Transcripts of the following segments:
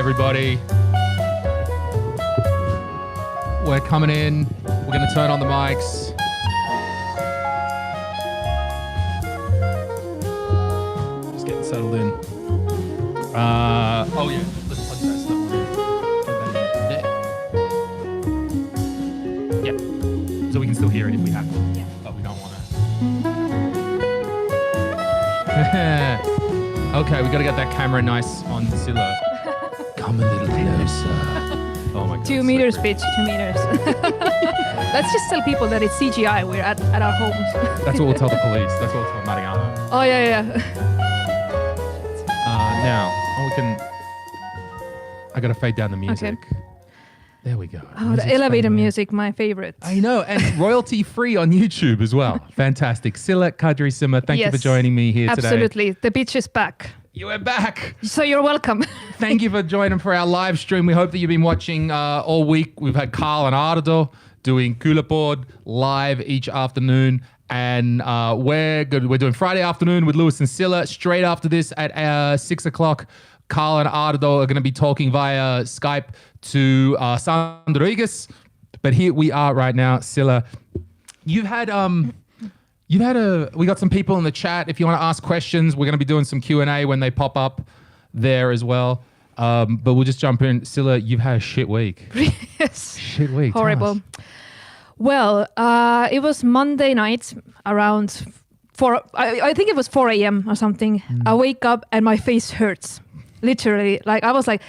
everybody. We're coming in. We're going to turn on the mics. Just getting settled in. Oh, yeah. Let's plug that stuff. Yeah. So we can still hear it if we have to. Yeah. But we don't want to. Okay, we got to get that camera nice on Sille. Come a little closer. Oh my God. 2 meters, bitch. 2 meters. Let's just tell people that it's CGI. We're at our homes. That's what we'll tell the police. That's what we'll tell Mariano. Oh, yeah. Now, we can... I got to fade down the music. Okay. There we go. Oh, Music's the elevator fading. music, my favorite. I know, and royalty-free on YouTube as well. Fantastic. Sille-Kadri Simer, thank you for joining me here today. Absolutely. The bitch is back. You are back. So you're welcome. Thank you for joining for our live stream. We hope that you've been watching all week. We've had Carl and Ardo doing Kulapod live each afternoon. And we're doing Friday afternoon with Louis and Sille. Straight after this at 6 o'clock, Carl and Ardo are going to be talking via Skype to Sandrigas. But here we are right now, Sille. We got some people in the chat. If you want to ask questions, we're going to be doing some Q&A when they pop up there as well. But we'll just jump in. Sille, you've had a shit week. Yes. Shit week. Horrible. Well, it was Monday night around 4. I think it was 4 a.m. or something. I wake up and my face hurts. Literally. Like I was like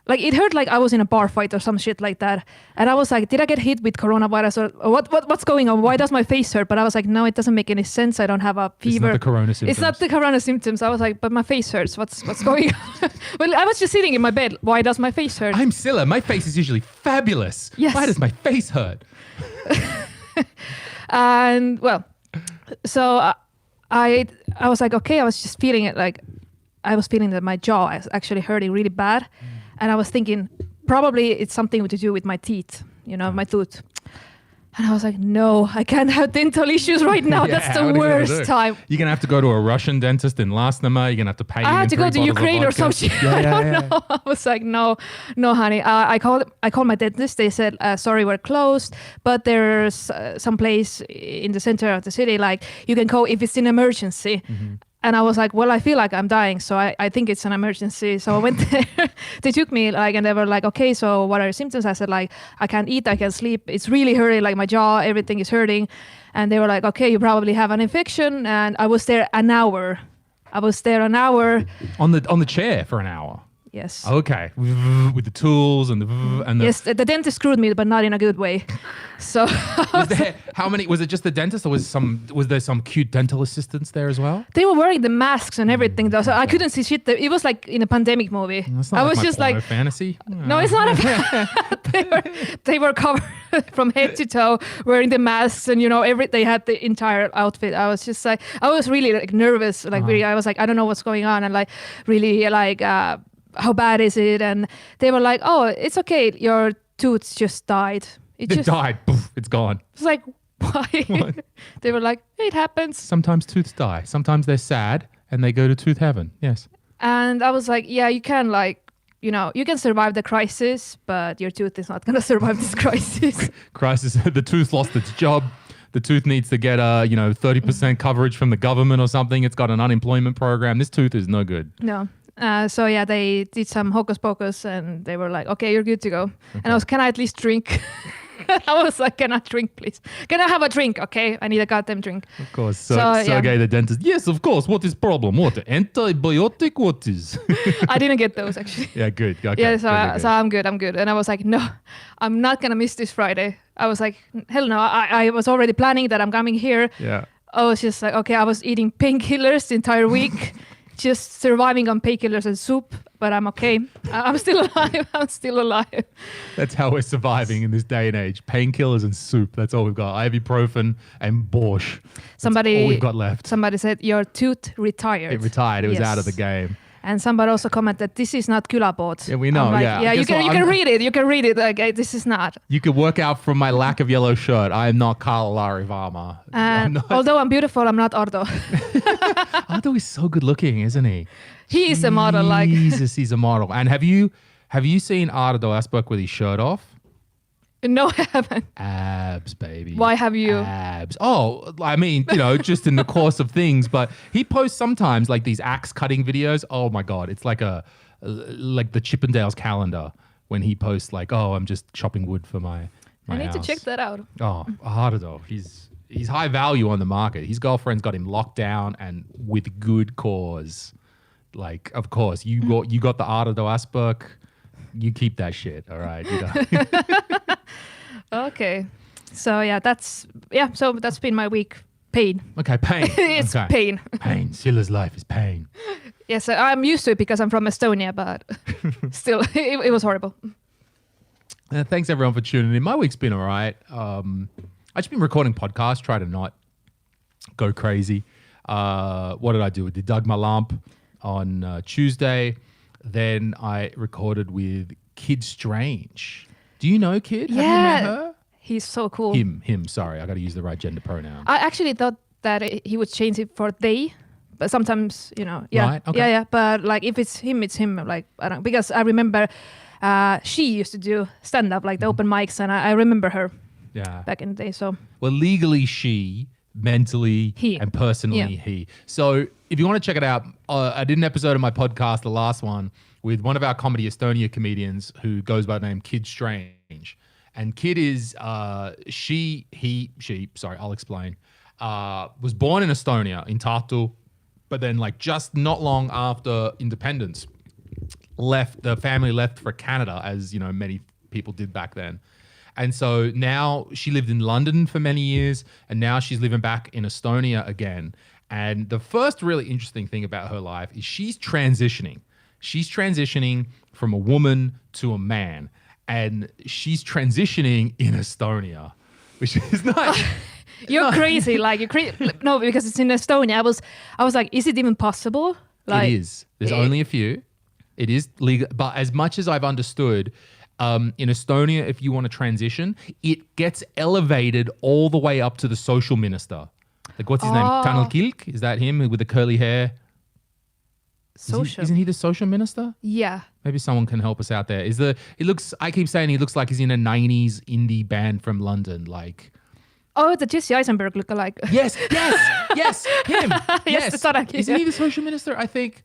it hurt like I was in a bar fight or some shit like that. And I was like, did I get hit with coronavirus or what's going on? Why does my face hurt? But I was like, no, it doesn't make any sense. I don't have a fever. It's not the corona symptoms. It's not the corona symptoms. I was like, but my face hurts. What's going on? Well, I was just sitting in my bed. Why does my face hurt? I'm Sille. My face is usually fabulous. Yes. Why does my face hurt? And well, so I was like, okay, I was just feeling it like I was feeling that my jaw is actually hurting really bad. And I was thinking probably it's something to do with my teeth, my tooth. And I was like, no, I can't have dental issues right now. Yeah, That's the worst time. You're going to have to go to a Russian dentist in Lasnama. You're going to have to pay I had to go to Ukraine or some shit. I don't know. I was like, no, honey. I called my dentist. They said, sorry, we're closed, but there's some place in the center of the city, like you can go if it's an emergency. Mm-hmm. And I was like, well, I feel like I'm dying, so I think it's an emergency. So I went there. They took me, and they were like, okay, so what are your symptoms? I said, I can't eat, I can't sleep. It's really hurting, my jaw, everything is hurting. And they were like, okay, you probably have an infection. And I was there an hour. On the chair for an hour? Yes. Okay. With the tools and the... Yes, the dentist screwed me, but not in a good way. So... was it just the dentist or was there some cute dental assistants there as well? They were wearing the masks and everything though, so I couldn't see shit. It was like in a pandemic movie. I was just like fantasy. No, it's not they were covered from head to toe, wearing the masks and they had the entire outfit. I was just like, I was really nervous, really, I was like, I don't know what's going on, and really how bad is it? And they were like, oh, it's okay, your tooth just died. It died. Poof, it's gone. It's like, why? They were like, it happens. Sometimes tooths die. Sometimes they're sad and they go to tooth heaven. Yes. And I was like, yeah, you can you can survive the crisis, but your tooth is not going to survive this crisis. The tooth lost its job. The tooth needs to get 30% coverage from the government or something. It's got an unemployment program. This tooth is no good. No. So yeah, they did some hocus pocus and they were like, okay, you're good to go. Okay. And I was, can I at least drink? I was like, can I drink, please? Can I have a drink? Okay, I need a goddamn drink. Of course. Sergey the dentist. Yes, of course. What is problem? What? Antibiotic? What is? I didn't get those actually. Yeah, good. Okay, yeah, so I'm good. And I was like, no, I'm not going to miss this Friday. I was like, hell no. I was already planning that I'm coming here. Yeah. I was just like, okay, I was eating painkillers the entire week. Just surviving on painkillers and soup, but I'm okay. I'm still alive. That's how we're surviving in this day and age. Painkillers and soup. That's all we've got. Ibuprofen and borscht. That's all we've got left. Somebody said your tooth retired. It retired. It was out of the game. And somebody also commented, this is not Kulapod. Yeah, we know. Like, yeah, you can read it. You can read it. Like, this is not. You could work out from my lack of yellow shirt. I am not Karl Larivarma. Although I'm beautiful, I'm not Ardo. Ardo is so good looking, isn't he? He is a model. Jesus, he's a model. And have you Have you seen Ardo Asperg with his shirt off? No, I haven't. Abs, baby. Why have you? Abs. Oh, I mean, just in the course of things. But he posts sometimes like these axe cutting videos. Oh my God. It's like the Chippendales calendar when he posts like, oh, I'm just chopping wood for my I need house. to check that out. Oh, Ardo. He's high value on the market. His girlfriend's got him locked down and with good cause. Like, of course, you got the Ardo Asperg. You keep that shit, all right? Okay. So that's been my week. Pain. Okay, pain. It's okay. pain. Pain. Silla's life is pain. Yes, I'm used to it because I'm from Estonia, but still, it was horrible. Thanks everyone for tuning in. My week's been all right. I've just been recording podcasts, try to not go crazy. What did I do? I dug my lamp on Tuesday. Then I recorded with Kid Strange. Do you know Kid? Yeah. Have you met her? He's so cool. Him. Sorry, I got to use the right gender pronoun. I actually thought that he would change it for they, but sometimes, yeah. Right, okay. Yeah. But like if it's him, Like, I don't, because I remember she used to do stand-up, like the open mics, and I remember her back in the day. So well, legally she, mentally he, and personally he. So if you want to check it out, I did an episode of my podcast, the last one, with one of our Comedy Estonia comedians who goes by the name Kid Strange. And Kid is she, sorry, I'll explain. Was born in Estonia, in Tartu, but then like just not long after independence, the family left for Canada, as many people did back then. And so now she lived in London for many years, and now she's living back in Estonia again. And the first really interesting thing about her life is she's transitioning. She's transitioning from a woman to a man, and she's transitioning in Estonia, which is nice. You're crazy. Like you're crazy. No, because it's in Estonia. I was like, is it even possible? Like, it is. There's only a few. It is legal, but as much as I've understood, in Estonia, if you want to transition, it gets elevated all the way up to the social minister. Like, what's his name? Tanel Kilk? Is that him with the curly hair? Isn't he the social minister? Yeah. Maybe someone can help us out there. I keep saying he looks like he's in a 90s indie band from London. Like, oh, the Jesse Eisenberg lookalike. Yes, him. Yes, that's what I Isn't he the social minister? I think.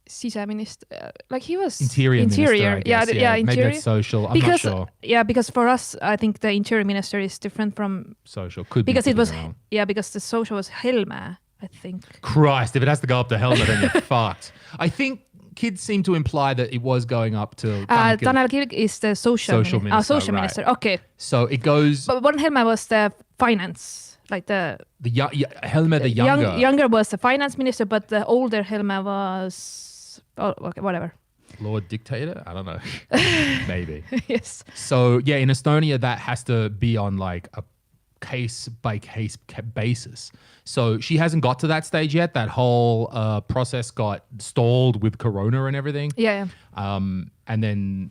Sisäminister, like he was interior minister, I guess. Yeah, maybe interior. that's social. I'm not sure. Yeah, because for us, I think the interior minister is different from social. Could be because it was wrong. because the social was Helme, I think. Christ, if it has to go up to Helme, then you're fucked. I think kids seem to imply that it was going up to Tanel Kilk is the social minister. Social minister. Okay. So it goes. But one Helme was the finance, like the Helme the younger. Younger was the finance minister, but the older Helme was. Oh, okay, whatever. Lord Dictator? I don't know. Maybe. Yes. So, yeah, in Estonia, that has to be on like a case-by-case basis. So she hasn't got to that stage yet. That whole process got stalled with Corona and everything. Yeah. And then,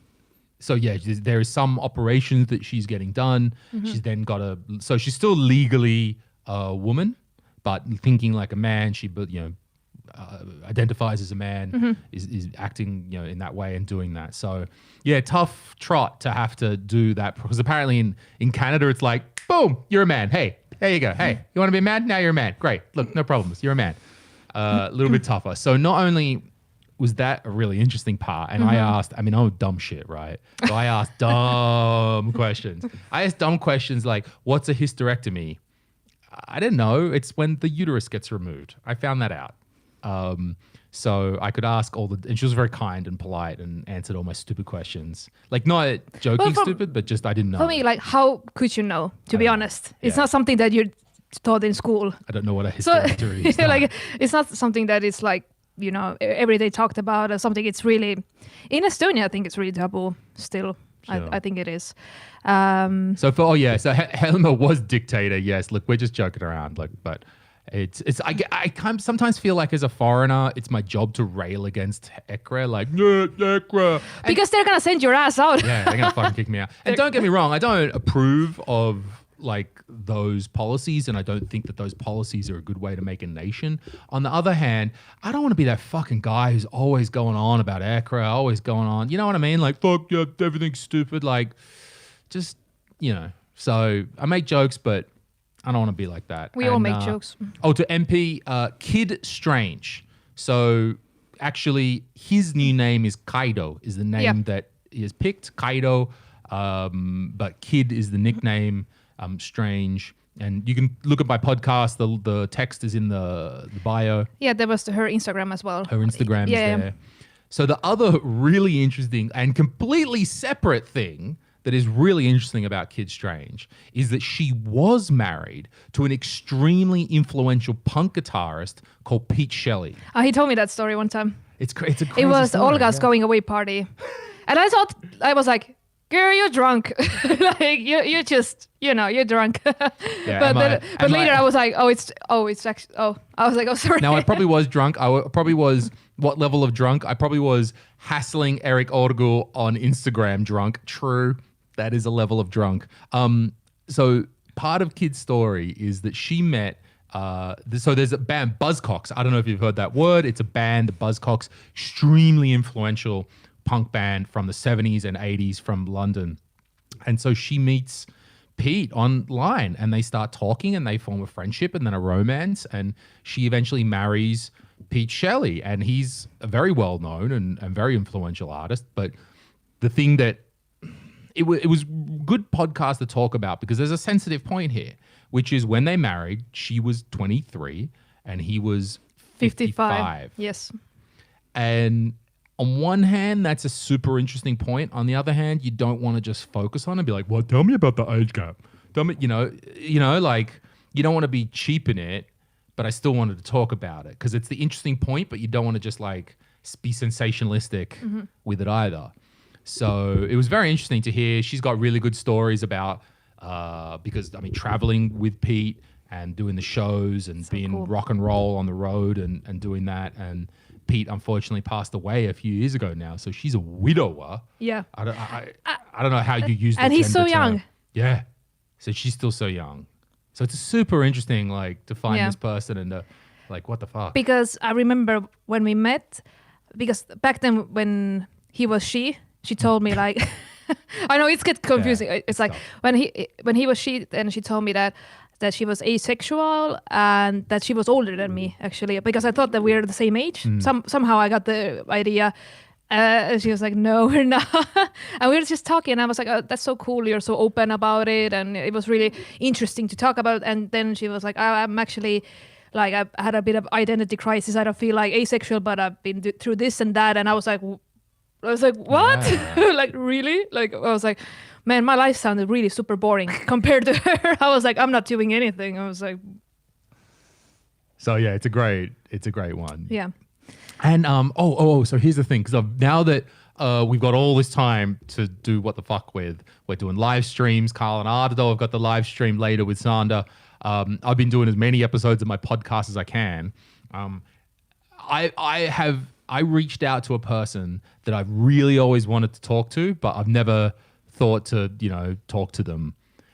so yeah, there is some operations that she's getting done. Mm-hmm. She's then got so she's still legally a woman, but thinking like a man. She, identifies as a man, mm-hmm. is acting in that way and doing that. So yeah, tough trot to have to do that, because apparently in Canada it's like, boom, you're a man. Hey, there you go. Hey, you want to be a man? Now you're a man. Great. Look, no problems. You're a man. A little bit tougher. So not only was that a really interesting part, and mm-hmm. I'm dumb shit, right? So I asked dumb questions. I asked dumb questions like, what's a hysterectomy? I didn't know. It's when the uterus gets removed. I found that out. So I could ask and she was very kind and polite and answered all my stupid questions. Like, not joking stupid, but just I didn't know. For me, like, how could you know, to be honest? It's not something that you're taught in school. I don't know what a hysterectomy is. Like, it's not something that is like, every day talked about or something. It's really, in Estonia, I think it's really taboo still. Sure. I think it is. So Helme was dictator. Yes. Look, we're just joking around. Like, but I sometimes feel like as a foreigner, it's my job to rail against ECRA, like, ECRA. Because they're going to send your ass out. Yeah, they're going to fucking kick me out. And don't get me wrong, I don't approve of like those policies, and I don't think that those policies are a good way to make a nation. On the other hand, I don't want to be that fucking guy who's always going on about aircraft, always going on, you know what I mean? Like, fuck yeah, everything's stupid. Like, just, you know. So I make jokes, but I don't want to be like that. We all make jokes. Oh, to MP, Kid Strange. So actually, his new name is Kaido, is the name that he has picked, Kaido. But Kid is the nickname. Strange, and you can look at my podcast. The text is in the bio. Yeah, there was her Instagram as well. Her Instagram is there. So the other really interesting and completely separate thing that is really interesting about Kid Strange is that she was married to an extremely influential punk guitarist called Pete Shelley. He told me that story one time. It's a crazy It was story, Olga's going away party, and I was like, girl, you're drunk. Like you just, you're drunk. Yeah, but later I was like, I was like, oh, sorry. Now I probably was drunk. Probably was what level of drunk? I probably was hassling Eric Ortegul on Instagram drunk. True, that is a level of drunk. So part of Kid's story is that she met. So there's a band, Buzzcocks. I don't know if you've heard that word. It's a band, the Buzzcocks, extremely influential punk band from the 70s and 80s from London. And so she meets Pete online and they start talking and they form a friendship and then a romance, and she eventually marries Pete Shelley, and he's a very well-known and very influential artist. But the thing that it was good podcast to talk about, because there's a sensitive point here, which is when they married, she was 23 and he was 55. Yes. And on one hand, that's a super interesting point. On the other hand, you don't want to just focus on it and be like, well, tell me about the age gap. Tell me, like you don't want to be cheap in it, but I still wanted to talk about it because it's the interesting point, but you don't want to just like be sensationalistic with it either. So it was very interesting to hear. She's got really good stories about, because I mean, traveling with Pete and doing the shows and being cool. Rock and roll on the road and doing that. And Pete unfortunately passed away a few years ago now, so she's a widower. Yeah. I don't know how you use that. And he's so young. Yeah. So she's still so young. So it's super interesting, like, to find this person and like, what the fuck? Because I remember when we met, because back then when he was she told me like, I know it's get confusing. Yeah, it's like when he was she, and she told me that she was asexual and that she was older than me, actually, because I thought that we were the same age. Somehow I got the idea. And she was like, no, we're not. And we were just talking, and I was like, oh, that's so cool. You're so open about it. And it was really interesting to talk about. And then she was like, I'm actually, like, I had a bit of identity crisis. I don't feel like asexual, but I've been through this and that. And I was like, what? Yeah. Like, really? Like, I was like, man, my life sounded really super boring compared to her. I was like, I'm not doing anything. I was like, so yeah, it's a great one. Yeah. And so here's the thing, because now that we've got all this time to do what the fuck with, we're doing live streams. Carl and Ardo, I've got the live stream later with Sander. I've been doing as many episodes of my podcast as I can. I reached out to a person that I've really always wanted to talk to, but I've never thought to, talk to them.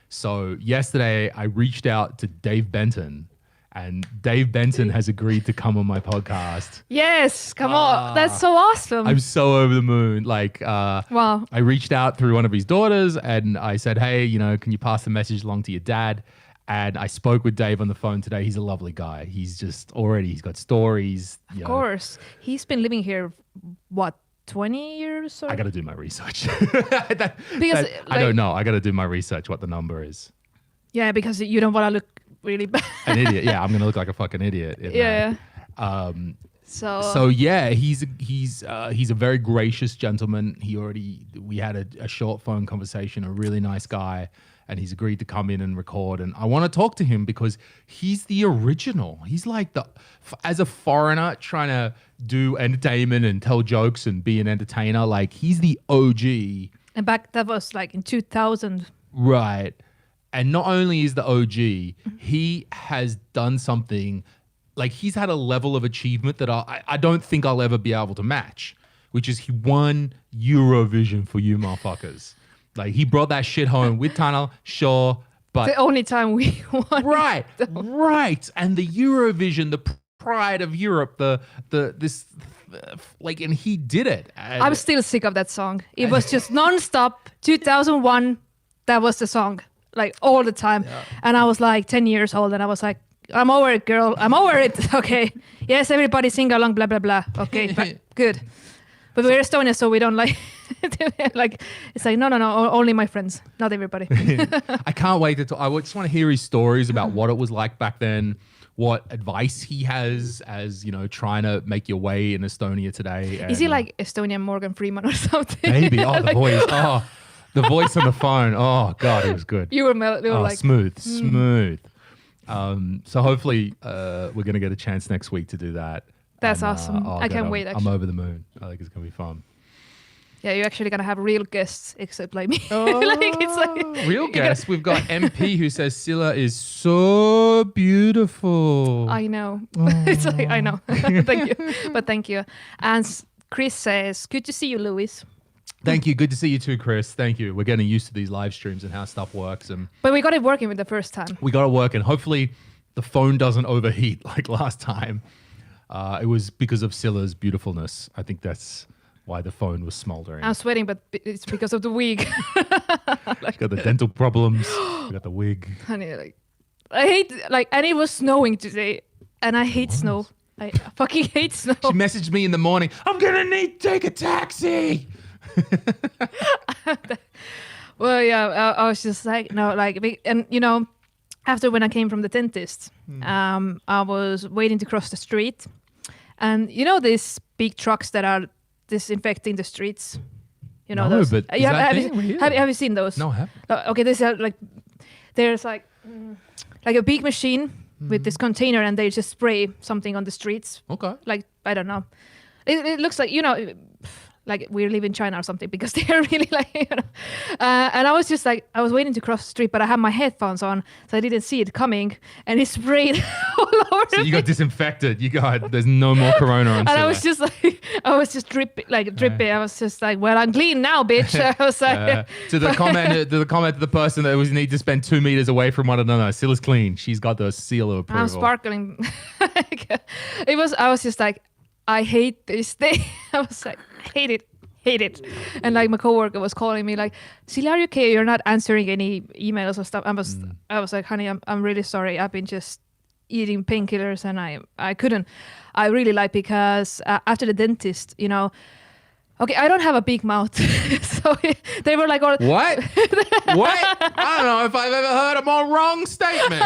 So yesterday I reached out to Dave Benton, and Dave Benton has agreed to come on my podcast. Yes, come on. That's so awesome. I'm so over the moon. Like, wow. I reached out through one of his daughters and I said, hey, can you pass the message along to your dad? And I spoke with Dave on the phone today. He's a lovely guy. He's got stories. Of course. He's been living here, 20 years? Or? I got to do my research. I don't know. I got to do my research, what the number is. Yeah, because you don't want to look really bad. An idiot. Yeah, I'm going to look like a fucking idiot. Yeah. So yeah, he's a very gracious gentleman. We had a short phone conversation, a really nice guy, and he's agreed to come in and record. And I want to talk to him because he's the original. He's like as a foreigner trying to do entertainment and tell jokes and be an entertainer, like he's the OG. And that was like in 2000. Right. And not only is the OG, he has done something, like he's had a level of achievement that I don't think I'll ever be able to match, which is he won Eurovision for you motherfuckers. Like he brought that shit home with Tunnel, Shaw, But the only time we won. Right. And the Eurovision, the pride of Europe, and he did it. And I'm still sick of that song. It was just non-stop. 2001, that was the song, like all the time. Yeah. And I was like 10 years old, and I was like, I'm over it, girl. I'm over it. Okay. Yes, everybody sing along, blah, blah, blah. Okay, good. But we're Estonia, so we don't like, like, it's like, no, only my friends, not everybody. I can't wait to talk. I just want to hear his stories about what it was like back then, what advice he has as, trying to make your way in Estonia today. Is he like Estonian Morgan Freeman or something? Maybe. Oh, the voice. Oh, the voice on the phone. Oh, God, it was good. You were like... Smooth. So hopefully we're going to get a chance next week to do that. That's awesome. I can't wait, actually. I'm over the moon. I think it's going to be fun. Yeah, you're actually going to have real guests, except like me. Real guests. We've got MP who says Sille is so beautiful. I know. It's like, I know. Thank you. But thank you. And Chris says, good to see you, Louis. Thank you. Good to see you too, Chris. Thank you. We're getting used to these live streams and how stuff works. But we got it working with the first time. We got it working. Hopefully the phone doesn't overheat like last time. It was because of Sille's beautifulness. I think that's why the phone was smoldering. I'm sweating, but it's because of the wig. Got the dental problems. We got the wig. Honey, I hate, and it was snowing today, and I hate snow. I fucking hate snow. She messaged me in the morning, I'm going to need to take a taxi. Well, yeah, I was just like, no, and after when I came from the dentist, I was waiting to cross the street, and these big trucks that are disinfecting the streets. No, those. But have you seen those? No, I haven't. Okay, these are there's like a big machine with this container, and they just spray something on the streets. Okay. Like, I don't know. It looks like like we live in China or something, because they're really and I was just like, I was waiting to cross the street, but I had my headphones on, so I didn't see it coming, and it sprayed all over So you got disinfected. There's no more corona on And I was just like, dripping. I was just like, well, I'm clean now, bitch. I was like, to the comment to the person that was need to spend 2 meters away from one another. Sille's clean. She's got the seal of approval. I'm sparkling. I was just like, I hate this thing. I was like, hate it. And like my coworker was calling me like, Sille, are you okay? You're not answering any emails or stuff. I was like, honey, I'm really sorry. I've been just eating painkillers, and I couldn't. I really because after the dentist, okay, I don't have a big mouth. So they were like, what? What? I don't know if I've ever heard a more wrong statement.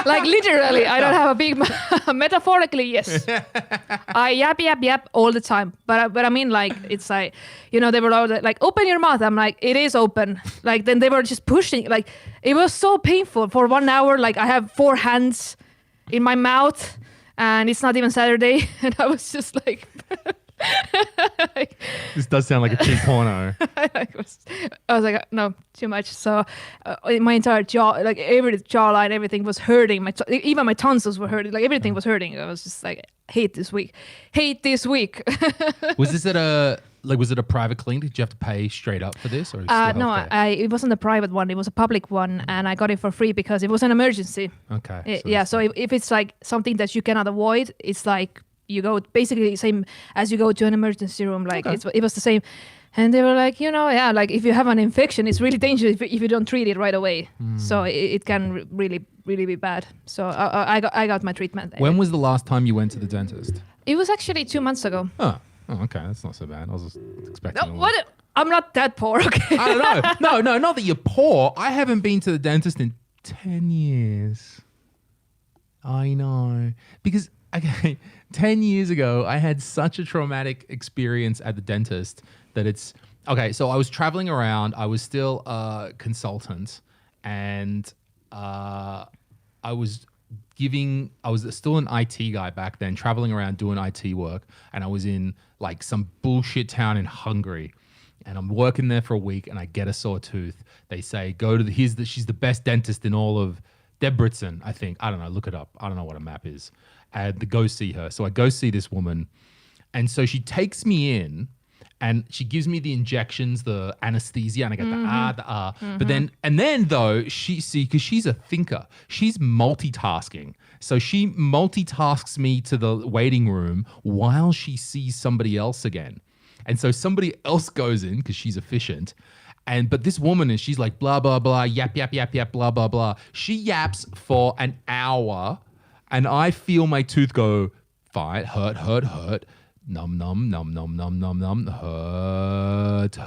Like literally, I don't have a big mouth. Metaphorically, yes. I yap all the time. But I mean, like, it's like, they were all like, open your mouth. I'm like, it is open. Like, then they were just pushing. Like, it was so painful for 1 hour. Like, I have 4 hands in my mouth, and it's not even Saturday. And I was just like... This does sound like a cheap porno. I was like, no, too much. So my entire jaw, like every jawline, everything was hurting. Even my tonsils were hurting. Like everything was hurting. I was just like, hate this week. Was this was it a private clinic? Did you have to pay straight up for this? Or no, it wasn't a private one. It was a public one, and I got it for free because it was an emergency. Okay. So if it's like something that you cannot avoid, it's like, you go basically the same as you go to an emergency room. Like, okay. It was the same. And they were like, like if you have an infection, it's really dangerous if you don't treat it right away. So it can really, really be bad. So I got my treatment. When was the last time you went to the dentist? It was actually 2 months ago. Oh, okay. That's not so bad. I was just expecting. I'm not that poor, okay? I don't know. No, not that you're poor. I haven't been to the dentist in 10 years. I know. Because, okay, 10 years ago, I had such a traumatic experience at the dentist that it's... Okay, so I was traveling around. I was still a consultant, and I was still an IT guy back then, traveling around doing IT work, and I was in like some bullshit town in Hungary, and I'm working there for a week, and I get a sore tooth. They say, she's the best dentist in all of Debrecen, I think. I don't know, look it up. I don't know what a map is. And go see her. So I go see this woman, and so she takes me in, And she gives me the injections, the anesthesia, and I get the ah. But then though, because she's a thinker, she's multitasking. So she multitasks me to the waiting room while she sees somebody else again. And so somebody else goes in because she's efficient. But this woman is, she's like, blah, blah, blah, yap, yap, yap, yap, blah, blah, blah. She yaps for an hour and I feel my tooth go, fine, hurt. Num, num, num, num, num, num, num, hurt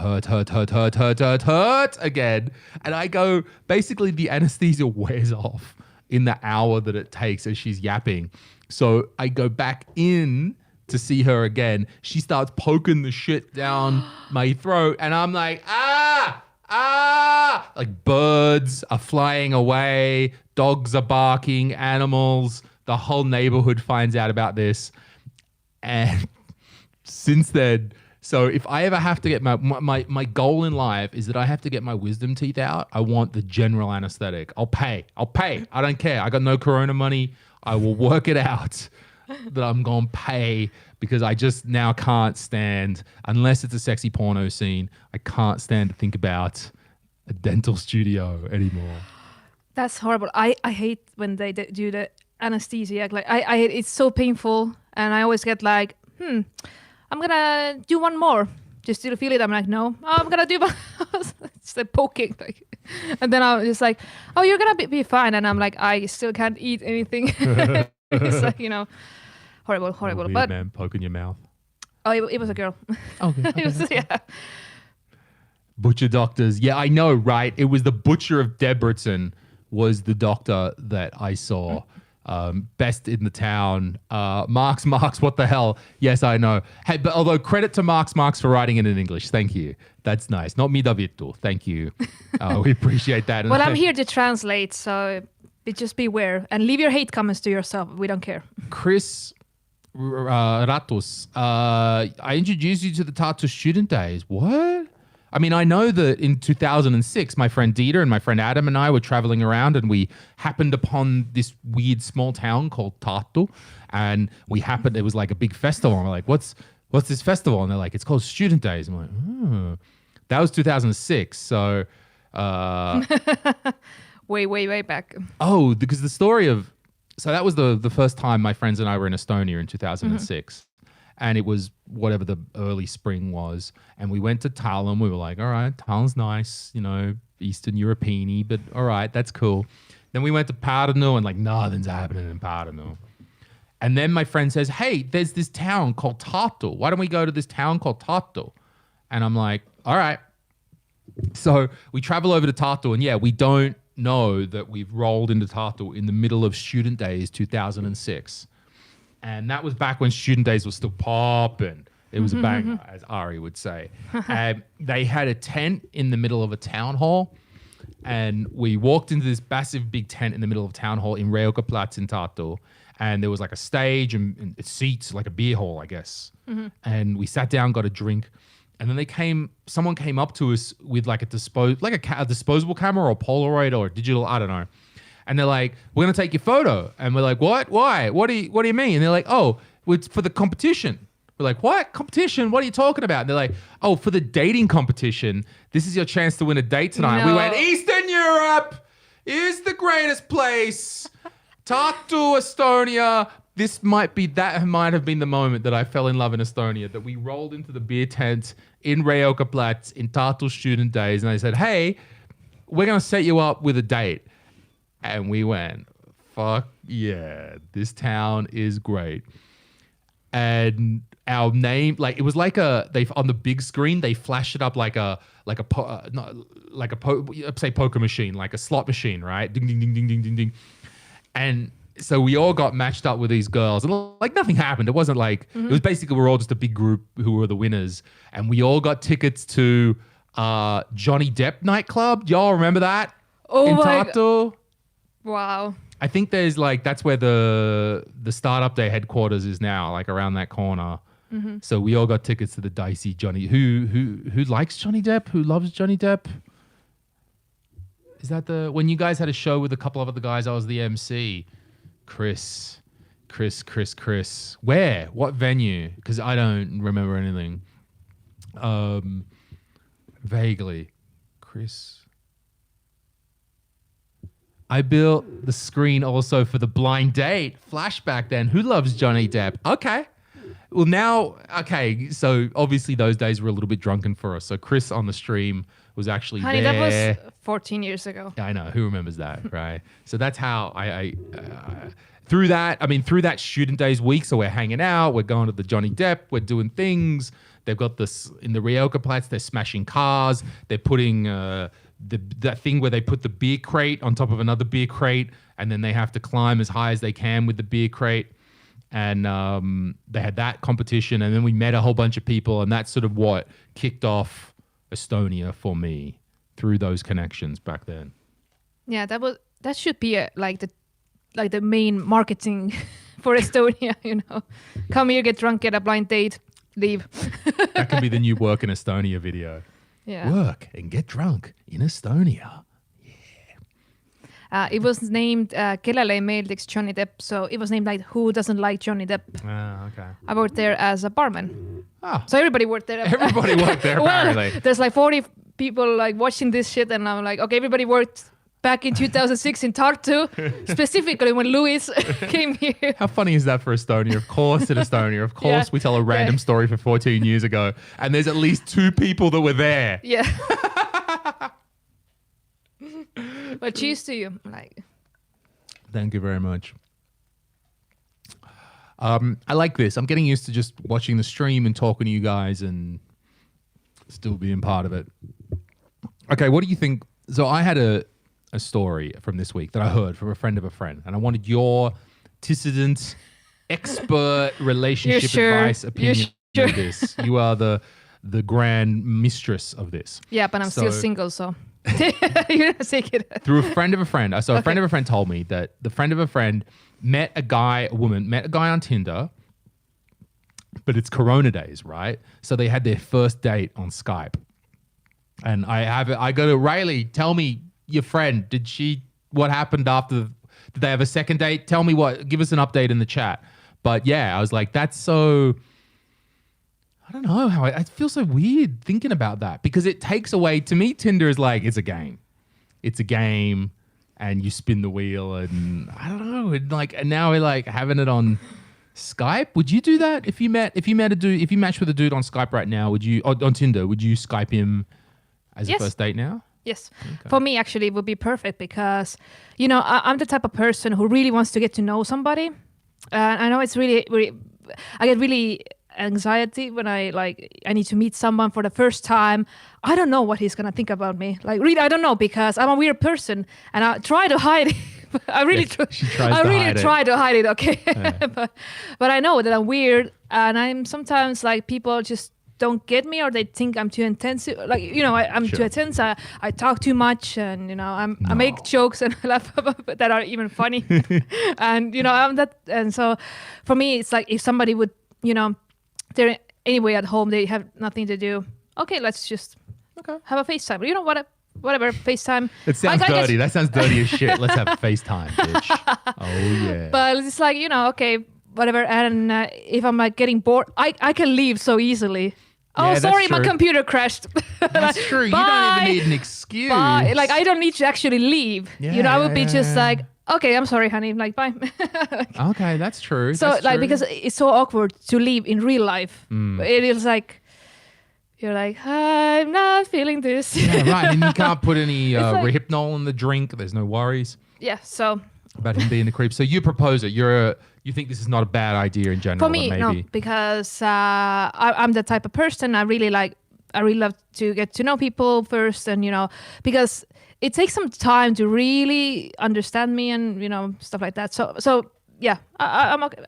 again. And I go, basically the anesthesia wears off in the hour that it takes as she's yapping. So I go back in to see her again. She starts poking the shit down my throat and I'm like, like birds are flying away, dogs are barking, animals. The whole neighborhood finds out about this. And since then, so if I ever have to get my goal in life is that I have to get my wisdom teeth out, I want the general anesthetic. I'll pay. I don't care. I got no corona money. I will work it out that I'm going to pay because I just now can't stand, unless it's a sexy porno scene, I can't stand to think about a dental studio anymore. That's horrible. I hate when they do the anesthesia. Like I it's so painful and I always get like, I'm gonna do one more just to feel it. I'm like, no, I'm gonna do it's like poking, like, and then I'm just like, oh, you're gonna be fine, and I'm like, I still can't eat anything. It's like, horrible. Weird, but man, poking your mouth. Oh, it was a girl. Okay. It was, yeah. Butcher doctors, yeah, I know, right? It was the butcher of Debrecen was the doctor that I saw. Best in the town. Marx, what the hell? Yes, I know. Hey, but although credit to Marx for writing it in English. Thank you. That's nice. Not mi davittu. Thank you. We appreciate that. Well, I'm here to translate, so just beware and leave your hate comments to yourself. We don't care. Chris Ratus, I introduced you to the Tartu student days. What? I mean, I know that in 2006, my friend Dieter and my friend Adam and I were traveling around and we happened upon this weird small town called Tartu. And it was like a big festival. And we're like, what's this festival? And they're like, it's called Student Days. I'm like, oh. That was 2006. So... way back. Oh, because the story of... So that was the first time my friends and I were in Estonia in 2006. And it was whatever the early spring was. And we went to Tallinn. We were like, all right, Tallinn's nice, Eastern European-y, but all right, that's cool. Then we went to Pärnu and like nothing's happening in Pärnu. And then my friend says, hey, there's this town called Tartu. Why don't we go to this town called Tartu? And I'm like, all right. So we travel over to Tartu and we don't know that we've rolled into Tartu in the middle of Student Days 2006. And that was back when Student Days was still popping. It was a banger, as Ari would say. They had a tent in the middle of a town hall. And we walked into this massive big tent in the middle of town hall in Reuka-Platz in Tartu. And there was like a stage and seats, like a beer hall, I guess. And we sat down, got a drink. And then someone came up to us with like a disposable camera or Polaroid or digital, I don't know. And they're like, we're going to take your photo. And we're like, what? Why? What do you mean? And they're like, oh, it's for the competition. We're like, what? Competition? What are you talking about? And they're like, oh, for the dating competition. This is your chance to win a date tonight. No. We went, Eastern Europe is the greatest place. Tartu, Estonia. That might have been the moment that I fell in love in Estonia, that we rolled into the beer tent in Reuka-Platz in Tartu Student Days. And they said, hey, we're going to set you up with a date. And we went, fuck yeah, this town is great. And our name, like, it was like on the big screen, they flashed it up like say poker machine, like a slot machine, right? Ding, ding, ding, ding, ding, ding, ding. And so we all got matched up with these girls and like nothing happened. It wasn't like, it was basically, we're all just a big group who were the winners. And we all got tickets to Johnny Depp nightclub. Y'all remember that? Oh, in Tartu? Wow. I think there's that's where the Startup Day headquarters is now, like around that corner. So we all got tickets to the dicey Johnny. Who likes Johnny Depp? Who loves Johnny Depp? Is that when you guys had a show with a couple of other guys? I was the MC. Chris. Where? What venue? Because I don't remember anything. Vaguely. Chris. I built the screen also for the blind date. Flashback then. Who loves Johnny Depp? Okay. Well, now, okay. So obviously those days were a little bit drunken for us. So Chris on the stream was actually Honey, there. that was 14 years ago. I know. Who remembers that, right? So that's how through that student days week. So we're hanging out. We're going to the Johnny Depp. We're doing things. They've got this in the Rioja-Platz. They're smashing cars. They're putting that thing where they put the beer crate on top of another beer crate, and then they have to climb as high as they can with the beer crate. And they had that competition, and then we met a whole bunch of people, and that's sort of what kicked off Estonia for me through those connections back then. Yeah, that should be the main marketing for Estonia. Come here, get drunk, get a blind date, leave. That can be the new Work in Estonia video. Yeah. Work and get drunk in Estonia. It was named Kellele ei meeldiks Johnny Depp, so it was named like Who Doesn't Like Johnny Depp. Okay. I worked there as a barman. Oh. So everybody worked there. Everybody worked there, apparently. Well, there's like 40 people like watching this shit, and I'm like, okay, everybody worked back in 2006 in Tartu, specifically when Louis came here. How funny is that for Estonia? Of course, in Estonia. Of course, we tell a random story for 14 years ago, and there's at least 2 people that were there. Yeah. Well, cheers to you. Thank you very much. I like this. I'm getting used to just watching the stream and talking to you guys and still being part of it. Okay, what do you think? So I had a story from this week that I heard from a friend of a friend, and I wanted your Tissident expert relationship advice opinion on this. You are the grand mistress of this. Yeah, but I'm still single, so... You're not take it. Through a friend of a friend. So a friend of a friend told me that the friend of a friend met a guy on Tinder, but it's Corona days, right? So they had their first date on Skype. And I go to Riley, tell me your friend, what happened after, did they have a second date? Tell me give us an update in the chat. But yeah, I was like, that's so... I don't know how I feel so weird thinking about that because it takes away, to me, Tinder is like, it's a game. It's a game and you spin the wheel and I don't know. And now we're like having it on Skype. Would you do that if you matched with a dude on Skype right now, on Tinder, would you Skype him as a first date now? Yes. Okay. For me, actually, it would be perfect because, I'm the type of person who really wants to get to know somebody. I know it's really, really, I get really anxiety when I need to meet someone for the first time. I don't know what he's gonna think about me. Really, I don't know because I'm a weird person and I try to hide it. I really try to hide it. Okay, yeah. but I know that I'm weird and I'm sometimes people just don't get me or they think I'm too intense. I'm too intense. I talk too much and I make jokes and I laugh about that are even funny. And I'm that. And so for me, it's like if somebody would they're anyway at home, they have nothing to do. Okay, let's just have a FaceTime. Whatever, FaceTime. It sounds dirty. That sounds dirty as shit. Let's have a FaceTime, bitch. Oh, yeah. But it's like, okay, whatever. And if I'm getting bored, I can leave so easily. Yeah, oh, sorry, my computer crashed. That's true. You don't even need an excuse. Bye. I don't need to actually leave. I would be just okay, I'm sorry, honey. Bye. Okay, that's true. So, that's true. Because it's so awkward to leave in real life. It is you're like, I'm not feeling this. Yeah, right. And you can't put any Rehypnol in the drink. There's no worries. Yeah, so. About him being a creep. So you propose it. You think this is not a bad idea in general? For me, no, because I'm the type of person I really love to get to know people first, and because it takes some time to really understand me and stuff like that. So yeah, I'm okay.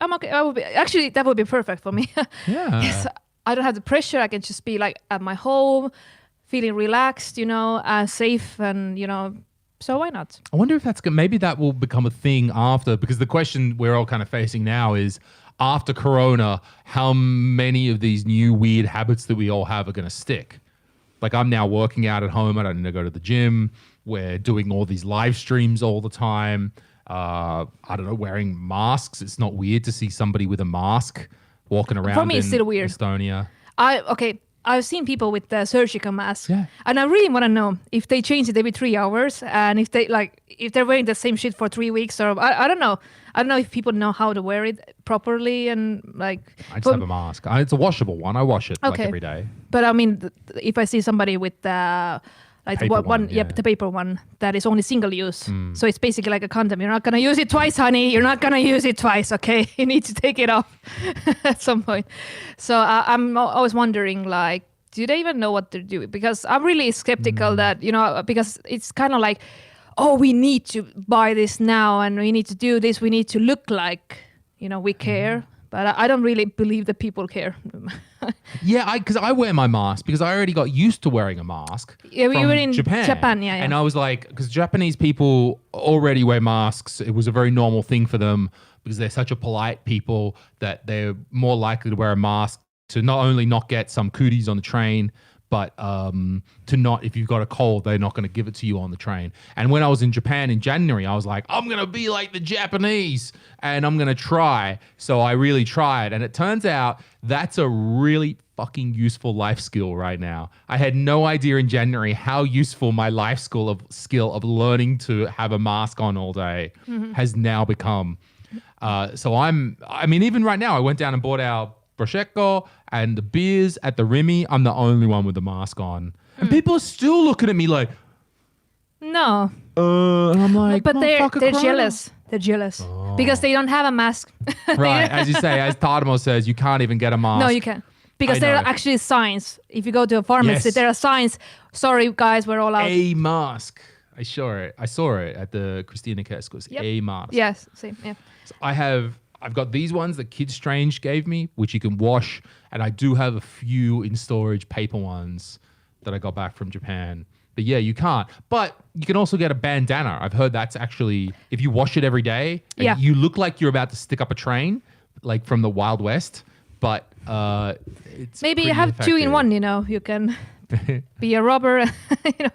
That would be perfect for me. Yeah. Yes, I don't have the pressure. I can just be at my home, feeling relaxed, safe, and so why not? I wonder if maybe that will become a thing after, because the question we're all kind of facing now is, after Corona, how many of these new weird habits that we all have are going to stick? I'm now working out at home. I don't need to go to the gym. We're doing all these live streams all the time. I don't know, wearing masks. It's not weird to see somebody with a mask walking around. For me, it's still weird. Estonia. I've seen people with the surgical masks, Yeah. and I really want to know if they change it every 3 hours, and if they're wearing the same shit for 3 weeks, or I don't know. I don't know if people know how to wear it properly, and like. I just have a mask. It's a washable one. I wash it like every day. But I mean, if I see somebody with the like Paper one, yeah. the paper one that is only single use, so it's basically like a condom. You're not gonna use it twice, honey. You're not gonna use it twice. Okay, you need to take it off at some point. So I'm always wondering, like, do they even know what they're doing? Because I'm really skeptical that, because it's kind of like, oh, we need to buy this now, and we need to do this. We need to look like, we care. But I don't really believe that people care. Yeah, because I wear my mask because I already got used to wearing a mask. Yeah, from you were in Japan. Yeah. And I was like, because Japanese people already wear masks. It was a very normal thing for them because they're such a polite people that they're more likely to wear a mask to not only not get some cooties on the train, but to not, if you've got a cold, they're not going to give it to you on the train. And when I was in Japan in January, I was like, I'm going to be like the Japanese and I'm going to try. So I really tried. And it turns out that's a really fucking useful life skill right now. I had no idea in January how useful my life skill of learning to have a mask on all day has now become. So even right now, I went down and bought our Prosecco and the beers at the Remy. I'm the only one with the mask on. And people are still looking at me like, no. And I'm like, but they're jealous. They're jealous because they don't have a mask. Right. As you say, as Tadamo says, you can't even get a mask. No, you can't. Because there are actually signs. If you go to a pharmacy, there are signs. Sorry, guys, we're all out. A mask. I saw it at the Christina Keskus. Yep. A mask. Yes, same. Yeah. So I've got these ones that Kid Strange gave me, which you can wash. And I do have a few in storage paper ones that I got back from Japan. But yeah, you can't. But you can also get a bandana. I've heard that's actually, if you wash it every day, you look like you're about to stick up a train, like from the Wild West. But it's maybe you have effective. 2 in 1, You can be a robber,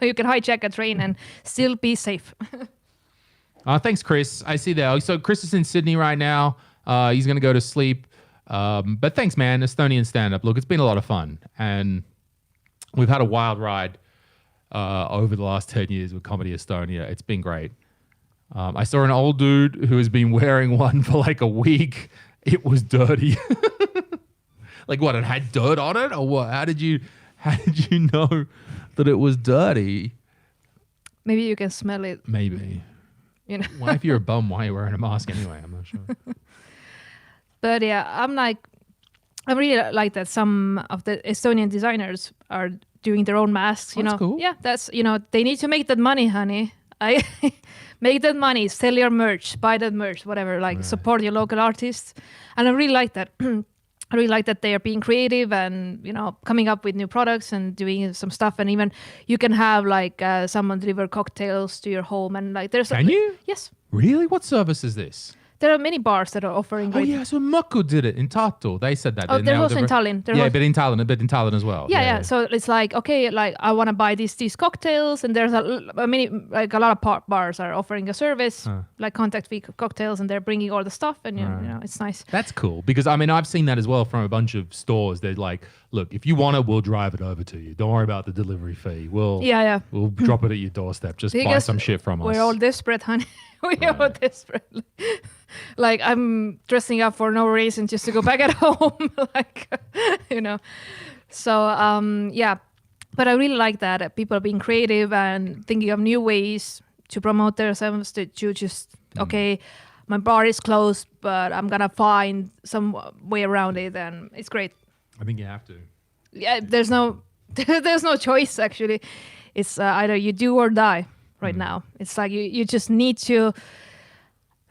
you can hijack a train and still be safe. Thanks, Chris. I see that. So Chris is in Sydney right now. He's going to go to sleep. But thanks, man. Estonian stand-up. Look, it's been a lot of fun. And we've had a wild ride over the last 10 years with Comedy Estonia. It's been great. I saw an old dude who has been wearing one for like a week. It was dirty. Like what? It had dirt on it, or what? How did you know that it was dirty? Maybe you can smell it. Maybe. Why, if you're a bum, why are you wearing a mask anyway? I'm not sure. But yeah, I really like that some of the Estonian designers are doing their own masks. That's cool. Yeah, that's they need to make that money, honey. I make that money, sell your merch, buy that merch, whatever. Like support your local artists, and I really like that. I really like that they are being creative and coming up with new products and doing some stuff. And even you can have like someone deliver cocktails to your home, and like there's. Can you? Yes. Really? What service is this? There are many bars that are offering. Oh yeah, so Maku did it in Tartu. They said that. Oh, there's also in Tallinn. But in Tallinn as well. Yeah. So it's like, okay, like I want to buy these cocktails, and there's a lot of bars are offering a service, like contact fee cocktails, and they're bringing all the stuff, and it's nice. That's cool because I've seen that as well from a bunch of stores. They're like, look, if you want it, we'll drive it over to you. Don't worry about the delivery fee. We'll drop it at your doorstep. Just buy some shit from us. We're all desperate, honey. We're all desperate. Like I'm dressing up for no reason just to go back at home, So but I really like that people are being creative and thinking of new ways to promote themselves. To just okay, my bar is closed, but I'm gonna find some way around it, and it's great. I think you have to. Yeah, there's no choice actually. It's either you do or die. Right now, it's like you just need to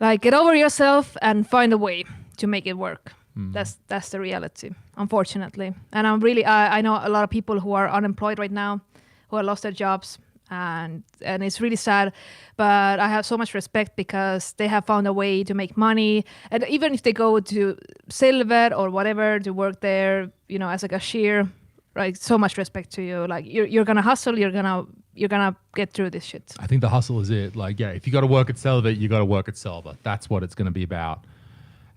like get over yourself and find a way to make it work. That's the reality, unfortunately. And I know a lot of people who are unemployed right now, who have lost their jobs, and it's really sad. But I have so much respect because they have found a way to make money, and even if they go to Selver or whatever to work there, as a cashier. Right, so much respect to you. Like you're gonna hustle. You're gonna get through this shit. I think the hustle is it. Like, yeah, if you got to work at Selva, you got to work at Selva. That's what it's gonna be about.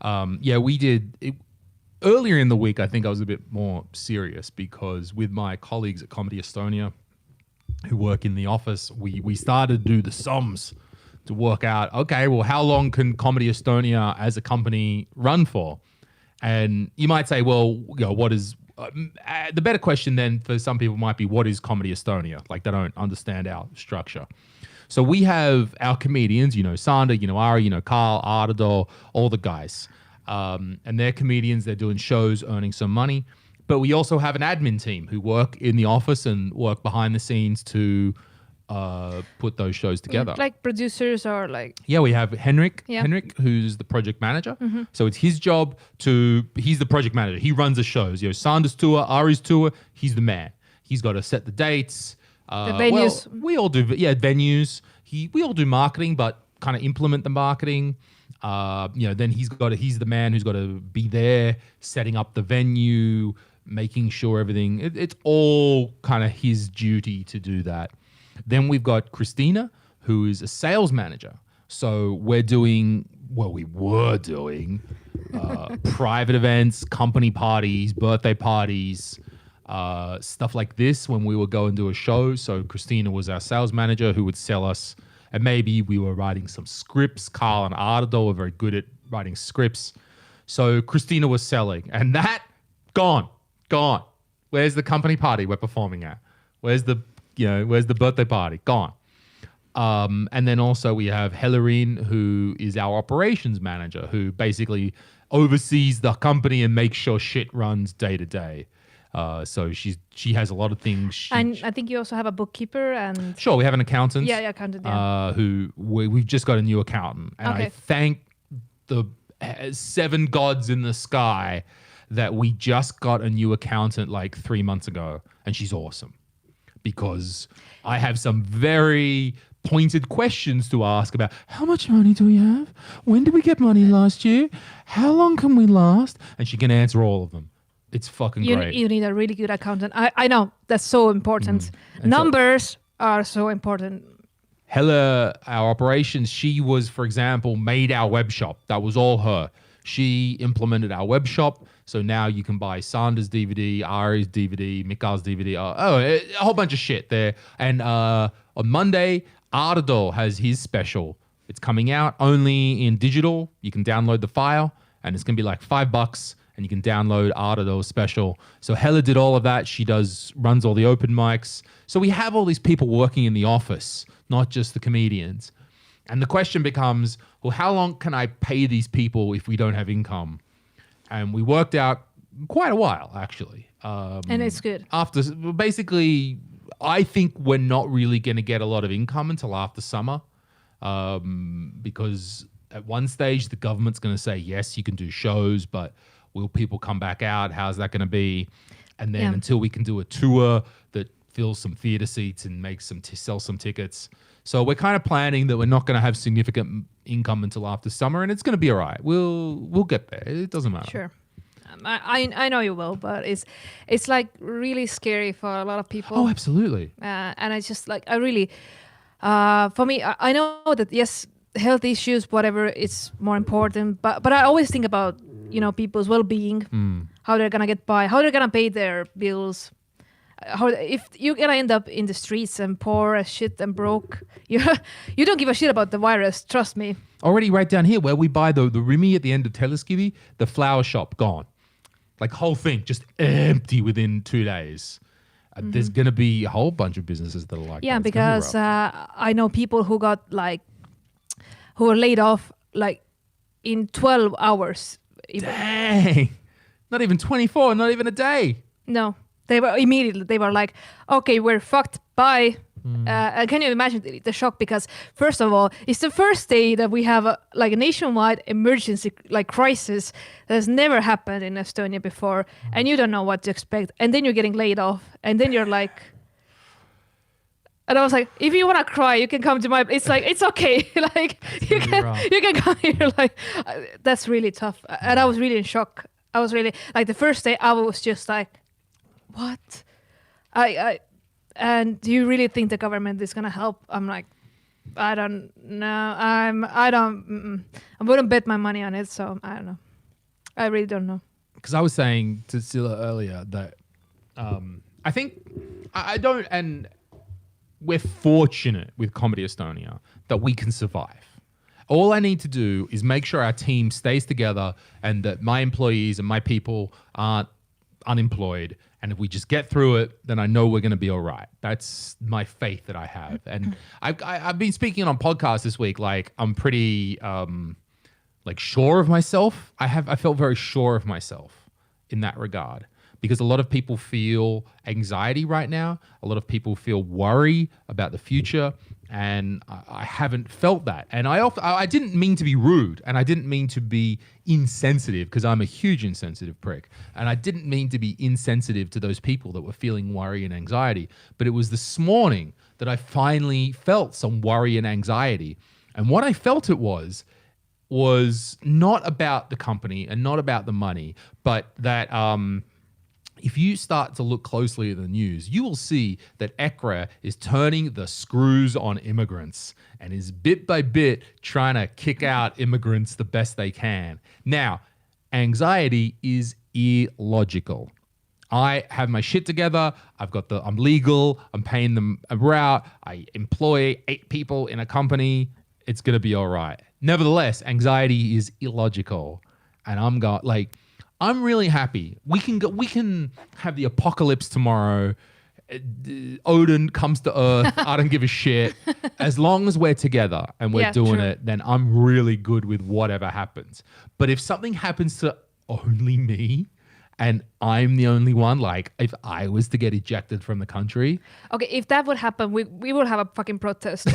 We did. earlier in the week, I think I was a bit more serious because with my colleagues at Comedy Estonia who work in the office, we started to do the sums to work out, okay, well, how long can Comedy Estonia as a company run for? And you might say, well, what is... the better question then for some people might be, what is Comedy Estonia? Like they don't understand our structure. So we have our comedians, Sander, Ari, Carl, Ardor, all the guys. And they're comedians, they're doing shows, earning some money. But we also have an admin team who work in the office and work behind the scenes to put those shows together. Like producers or like... Yeah, we have Henrik, who's the project manager. Mm-hmm. So it's his job he's the project manager. He runs the shows. Sander's tour, Ari's tour, he's the man. He's got to set the dates. The venues. Well, we all do, venues. We all do marketing, but kind of implement the marketing. Then he's the man who's got to be there, setting up the venue, making sure everything. It's all kind of his duty to do that. Then we've got Christina, who is a sales manager. So we were doing private events, company parties, birthday parties, stuff like this when we would go and do a show. So Christina was our sales manager who would sell us, and maybe we were writing some scripts. Carl and Ardor were very good at writing scripts. So Christina was selling, and that gone. Where's the company party we're performing at? Where's the birthday party? Gone. And then also we have Hellerine, who is our operations manager, who basically oversees the company and makes sure shit runs day to day. So she has a lot of things. And I think you also have a bookkeeper and... Sure, we have an accountant. Yeah, accountant, yeah. We've just got a new accountant. And I thank the 7 gods in the sky that we just got a new accountant like 3 months ago. And she's awesome. Because I have some very pointed questions to ask about how much money do we have? When did we get money last year? How long can we last? And she can answer all of them. It's fucking great. You need a really good accountant. I know. That's so important. Numbers are so important. Hella, our operations, she was, for example, made our web shop. That was all her. She implemented our web shop. So now you can buy Sanders DVD, Ari's DVD, Mikael's DVD, a whole bunch of shit there. And on Monday, Ardor has his special. It's coming out only in digital. You can download the file, and it's going to be like $5, and you can download Ardor's special. So Hella did all of that. She runs all the open mics. So we have all these people working in the office, not just the comedians. And the question becomes, well, how long can I pay these people if we don't have income? And we worked out quite a while, actually. And it's good. Basically, I think we're not really going to get a lot of income until after summer, because at one stage the government's going to say, yes, you can do shows, but will people come back out? How's that going to be? And then until we can do a tour that fills some theater seats and makes sell some tickets. So we're kind of planning that we're not going to have significant income until after summer, and it's going to be all right. We'll get there. It doesn't matter. Sure. I know you will, but it's like really scary for a lot of people. Oh, absolutely. And it's just like for me, I know that yes, health issues, whatever, it's more important. But I always think about people's well-being, how they're gonna get by, how they're gonna pay their bills. If you're gonna end up in the streets and poor as shit and broke, you don't give a shit about the virus. Trust me. Already right down here where we buy the Rimi at the end of Teleskivi, the flower shop gone. Like whole thing just empty within 2 days. There's going to be a whole bunch of businesses that are like that. Yeah, because I know people who who were laid off in 12 hours. Dang. Not even 24, not even a day. No. They were like, okay, we're fucked. Bye. Can you imagine the shock? Because first of all, it's the first day that we have a nationwide emergency crisis that has never happened in Estonia before, and you don't know what to expect. And then you're getting laid off, and then you're like, and I was like, if you want to cry, you can come to my. It's like it's okay. You can come here. That's really tough, and I was really in shock. I was really the first day I was just like, what? And do you really think the government is gonna help? I'm like, I don't know. I wouldn't bet my money on it. So I don't know. I really don't know. because I was saying to Silla earlier that I think I don't, and we're fortunate with Comedy Estonia that we can survive. All I need to do is make sure our team stays together and that my employees and my people aren't unemployed. And if we just get through it, then I know we're going to be all right. That's my faith that I have. And I've been speaking on podcasts this week. Like I'm pretty like sure of myself. I felt very sure of myself in that regard. Because a lot of people feel anxiety right now. A lot of people feel worry about the future. And I haven't felt that. And I didn't mean to be rude. And I didn't mean to be insensitive because I'm a huge insensitive prick. And I didn't mean to be insensitive to those people that were feeling worry and anxiety. But it was this morning that I finally felt some worry and anxiety. And what I felt it was not about the company and not about the money, but that... if you start to look closely at the news, you will see that ECRA is turning the screws on immigrants and is bit by bit trying to kick out immigrants the best they can. Now, anxiety is illogical. I have my shit together. I'm legal. I'm paying them a route. I employ 8 people in a company. It's going to be all right. Nevertheless, anxiety is illogical. And I'm really happy. We can have the apocalypse tomorrow. Odin comes to Earth. I don't give a shit. As long as we're together and we're doing it, then I'm really good with whatever happens. But if something happens to only me and I'm the only one, like if I was to get ejected from the country. Okay, if that would happen, we would have a fucking protest.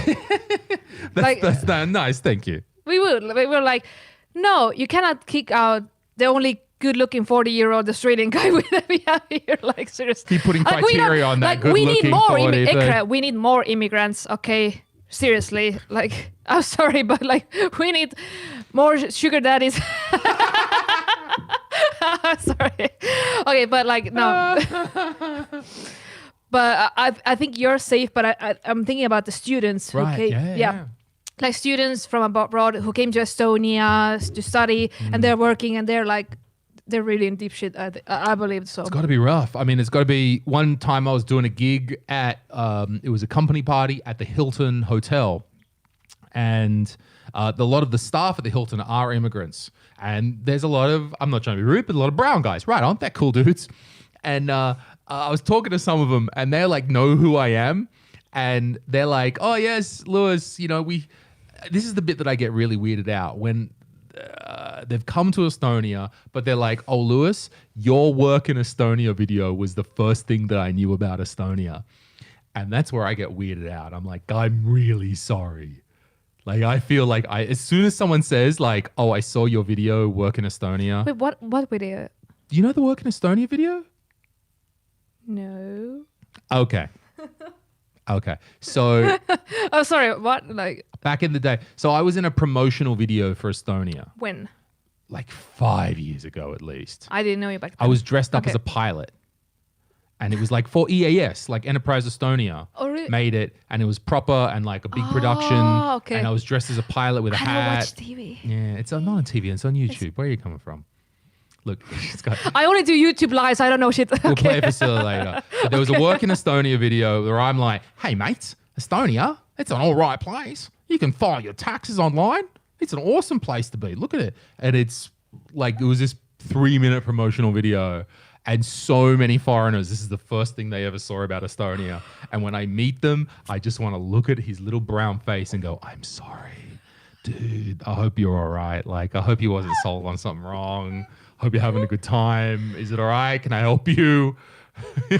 That's nice. Thank you. We would. We were like, no, you cannot kick out the only good-looking 40-year-old Australian guy we have here. Like, seriously. Keep putting criteria on that good-looking 40. We need more immigrants, okay? Seriously. Like, I'm sorry, but like, we need more sugar daddies. Sorry. Okay, but like, no. But I think you're safe, but I'm thinking about the students. Right, okay? Yeah. Like students from abroad who came to Estonia to study and they're working and they're really in deep shit. I believe so. It's got to be rough. I mean, it's got to be. One time I was doing a gig at, it was a company party at the Hilton Hotel. And a lot of the staff at the Hilton are immigrants. And there's a lot of, I'm not trying to be rude, but a lot of brown guys. Right on, they're cool dudes. And I was talking to some of them and they're like, know who I am. And they're like, oh, yes, Louis, this is the bit that I get really weirded out when they've come to Estonia, but they're like, oh, Louis, your work in Estonia video was the first thing that I knew about Estonia. And that's where I get weirded out. I'm like, I'm really sorry. Like, I feel like as soon as someone says like, oh, I saw your video, work in Estonia. Wait, what video? Do you know the work in Estonia video? No. Okay. Okay. So. Oh, sorry. What? Like. Back in the day. So I was in a promotional video for Estonia. When? Like 5 years ago, at least. I didn't know you back then. I was dressed up as a pilot. And it was like for EAS, like Enterprise Estonia. Oh, really? Made it. And it was proper and like a big production. Okay. And I was dressed as a pilot with a hat. I don't watch TV. Yeah, it's not on TV. It's on YouTube. Where are you coming from? Look, I only do YouTube lives. I don't know shit. We'll play a facilitator. But there was a work in Estonia video where I'm like, hey, mates, Estonia, it's an all right place. You can file your taxes online. It's an awesome place to be. Look at it. And it's like, it was this 3-minute promotional video. And so many foreigners, this is the first thing they ever saw about Estonia. And when I meet them, I just want to look at his little brown face and go, I'm sorry, dude. I hope you're all right. Like, I hope you wasn't sold on something wrong. Hope you're having a good time. Is it all right? Can I help you?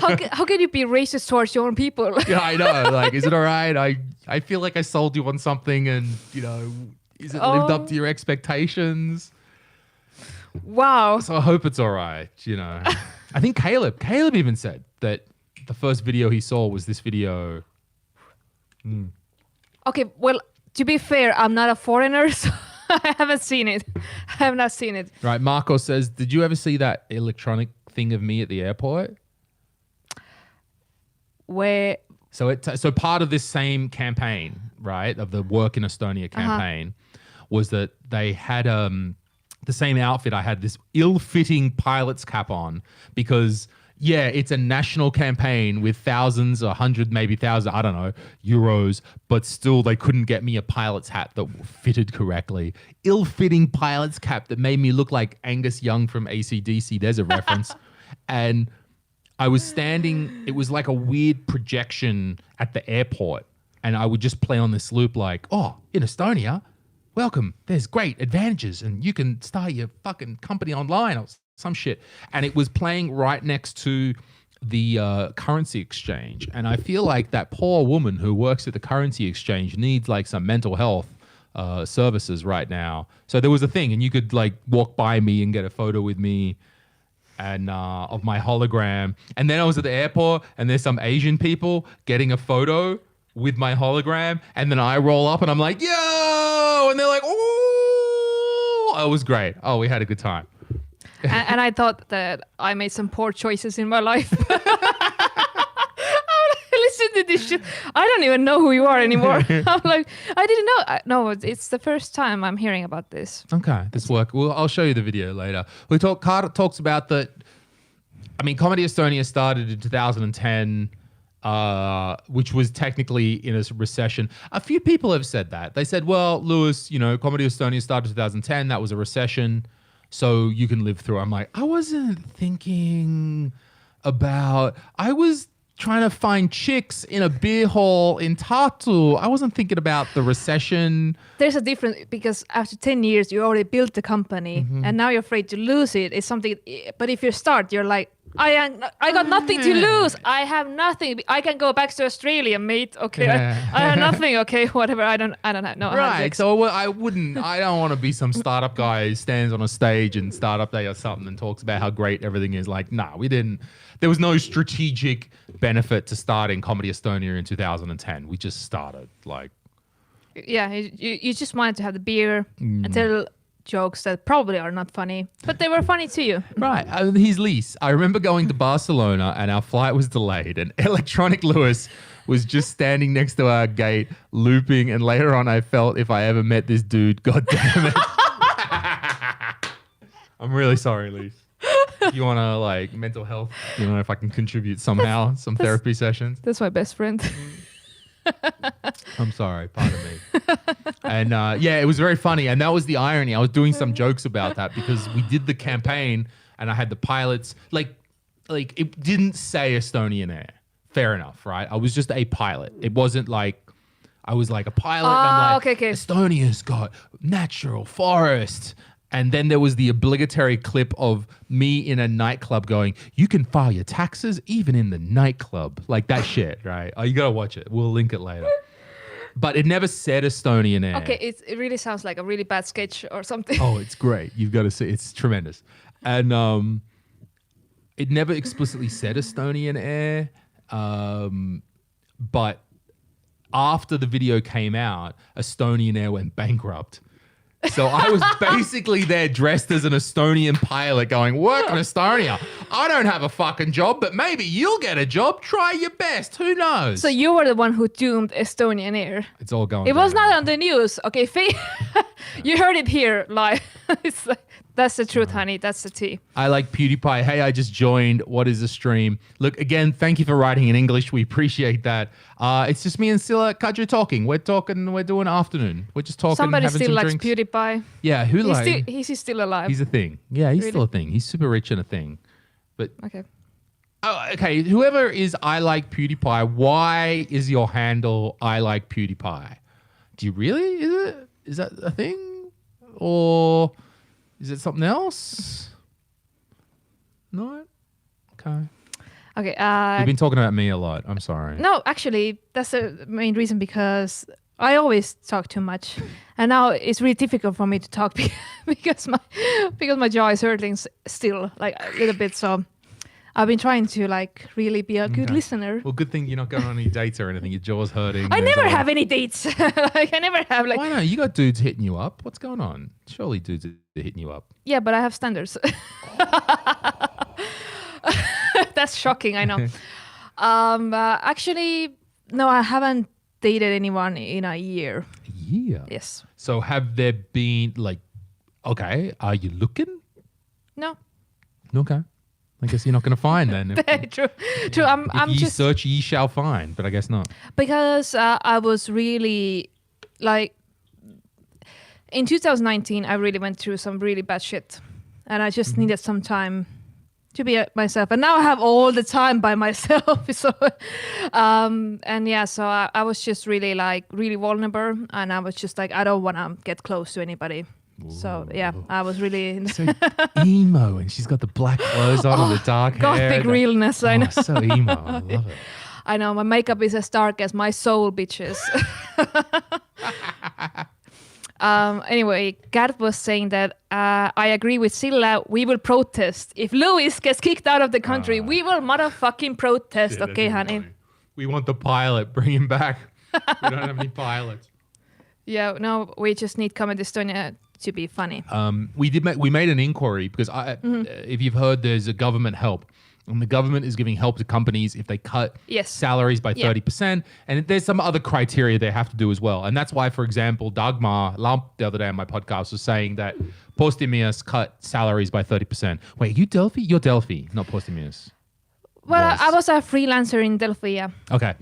How can you be racist towards your own people? Yeah, I know. Like, is it all right? I feel like I sold you on something and, is it lived up to your expectations? Wow. So I hope it's all right, I think Caleb even said that the first video he saw was this video. Okay, well, to be fair, I'm not a foreigner, so I haven't seen it. I have not seen it. Right, Marco says, did you ever see that electronic thing of me at the airport? Where? So part of this same campaign, right, of the Work in Estonia campaign, was that they had the same outfit. I had this ill-fitting pilot's cap on because, yeah, it's a national campaign with thousands, 100, maybe 1,000, I don't know, euros, but still they couldn't get me a pilot's hat that fitted correctly. Ill-fitting pilot's cap that made me look like Angus Young from AC/DC. There's a reference. And I was standing, it was like a weird projection at the airport. And I would just play on this loop like, oh, in Estonia, welcome, there's great advantages and you can start your fucking company online or some shit. And it was playing right next to the currency exchange. And I feel like that poor woman who works at the currency exchange needs like some mental health services right now. So there was a thing and you could like walk by me and get a photo with me and of my hologram. And then I was at the airport and there's some Asian people getting a photo with my hologram. And then I roll up and I'm like, yo! And they're like, oh! It was great. Oh, we had a good time. And I thought that I made some poor choices in my life. Listen to this shit. I don't even know who you are anymore. I'm like, I didn't know. No, it's the first time I'm hearing about this. Okay, this work. Well, I'll show you the video later. Carter talks about that. I mean, Comedy Estonia started in 2010, which was technically in a recession. A few people have said that. They said, well, Louis, Comedy Estonia started in 2010. That was a recession. So you can live through. I'm like, I wasn't thinking about, I was trying to find chicks in a beer hall in Tartu. I wasn't thinking about the recession. There's a difference because after 10 years, you already built the company and now you're afraid to lose it. It's something, but if you start, you're like, I got nothing to lose. I have nothing. I can go back to Australia, mate. Okay, yeah. I have nothing. Okay, whatever. I don't have no. Right. So I don't want to be some startup guy who stands on a stage in Startup Day or something and talks about how great everything is. Like, nah, we didn't. There was no strategic benefit to starting Comedy Estonia in 2010. We just started. Like, yeah, you just wanted to have the beer and tell jokes that probably are not funny, but they were funny to you. Right. He's Lis. I remember going to Barcelona and our flight was delayed and Electronic Louis was just standing next to our gate looping, and later on I felt if I ever met this dude, god damn it. I'm really sorry, Lis. You want to like mental health, if I can contribute somehow, some therapy sessions. That's my best friend. I'm sorry, pardon me. And yeah, it was very funny. And that was the irony. I was doing some jokes about that because we did the campaign and I had the pilots. Like it didn't say Estonian Air. Fair enough, right? I was just a pilot. It wasn't like I was like a pilot. And I'm like, okay. Estonia's got natural forest. And then there was the obligatory clip of me in a nightclub going, you can file your taxes even in the nightclub. Like that shit, right? Oh, you got to watch it. We'll link it later. But it never said Estonian Air. Okay, it really sounds like a really bad sketch or something. Oh, it's great. You've got to see. It's tremendous. And it never explicitly said Estonian Air. But after the video came out, Estonian Air went bankrupt. So I was basically there dressed as an Estonian pilot going, work on Estonia. I don't have a fucking job, but maybe you'll get a job. Try your best. Who knows? So you were the one who doomed Estonian Air. It's all going It was not on the news. Okay, you heard it here live. It's like, that's the truth, honey. That's the tea. I like PewDiePie. Hey, I just joined. What is the stream? Look, again, thank you for writing in English. We appreciate that. It's just me and Sille-Kadri talking. We're doing afternoon. We're just talking. Somebody having still some likes drinks. PewDiePie. Yeah, He's still alive. He's a thing. Yeah, he's Really? still a thing. He's super rich and a thing. But Okay. Oh, okay. Whoever is I like PewDiePie, why is your handle I like PewDiePie? Do you really? Is that a thing? Or is it something else? No? Okay. Okay. You've been talking about me a lot. I'm sorry. No, actually, that's the main reason because I always talk too much, and now it's really difficult for me to talk because my jaw is hurting still like a little bit. So I've been trying to like really be a good listener. Well, good thing you're not going on any dates or anything. Your jaw's hurting. I never have any dates. Like I never have like. Why not? You got dudes hitting you up. What's going on? Surely dudes are hitting you up. Yeah, but I have standards. That's shocking. I know. Actually, no, I haven't dated anyone in a year. A year? Yes. So have there been like Okay. Are you looking? No. Okay. I guess you're not going to find then. True. True. I'm If ye just search, ye shall find. But I guess not. because I was really like in 2019. I really went through some really bad shit, and I just needed some time to be myself. And now I have all the time by myself. So, and yeah, so I was just really vulnerable, and I was just like, I don't want to get close to anybody. So yeah, I was really So emo, and she's got the black clothes on and the dark hair. gothic realness. I know. So emo. I love it. I know my makeup is as dark as my soul, bitches. Anyway, Gert was saying that I agree with Sille. We will protest if Louis gets kicked out of the country. We will motherfucking protest. Okay, honey. Funny. We want the pilot. Bring him back. We don't have any pilots. Yeah, no, we just need Comedy Estonia to be funny. We made an inquiry because if you've heard, there's a government help, and the government is giving help to companies if they cut salaries by 30%, and there's some other criteria they have to do as well. And that's why, for example, Dagmar Lamp the other day on my podcast was saying that Postimius cut salaries by 30%. Wait, you Delphi? You're Delphi, not Postimius. Well, I was a freelancer in Delphi, yeah. Okay.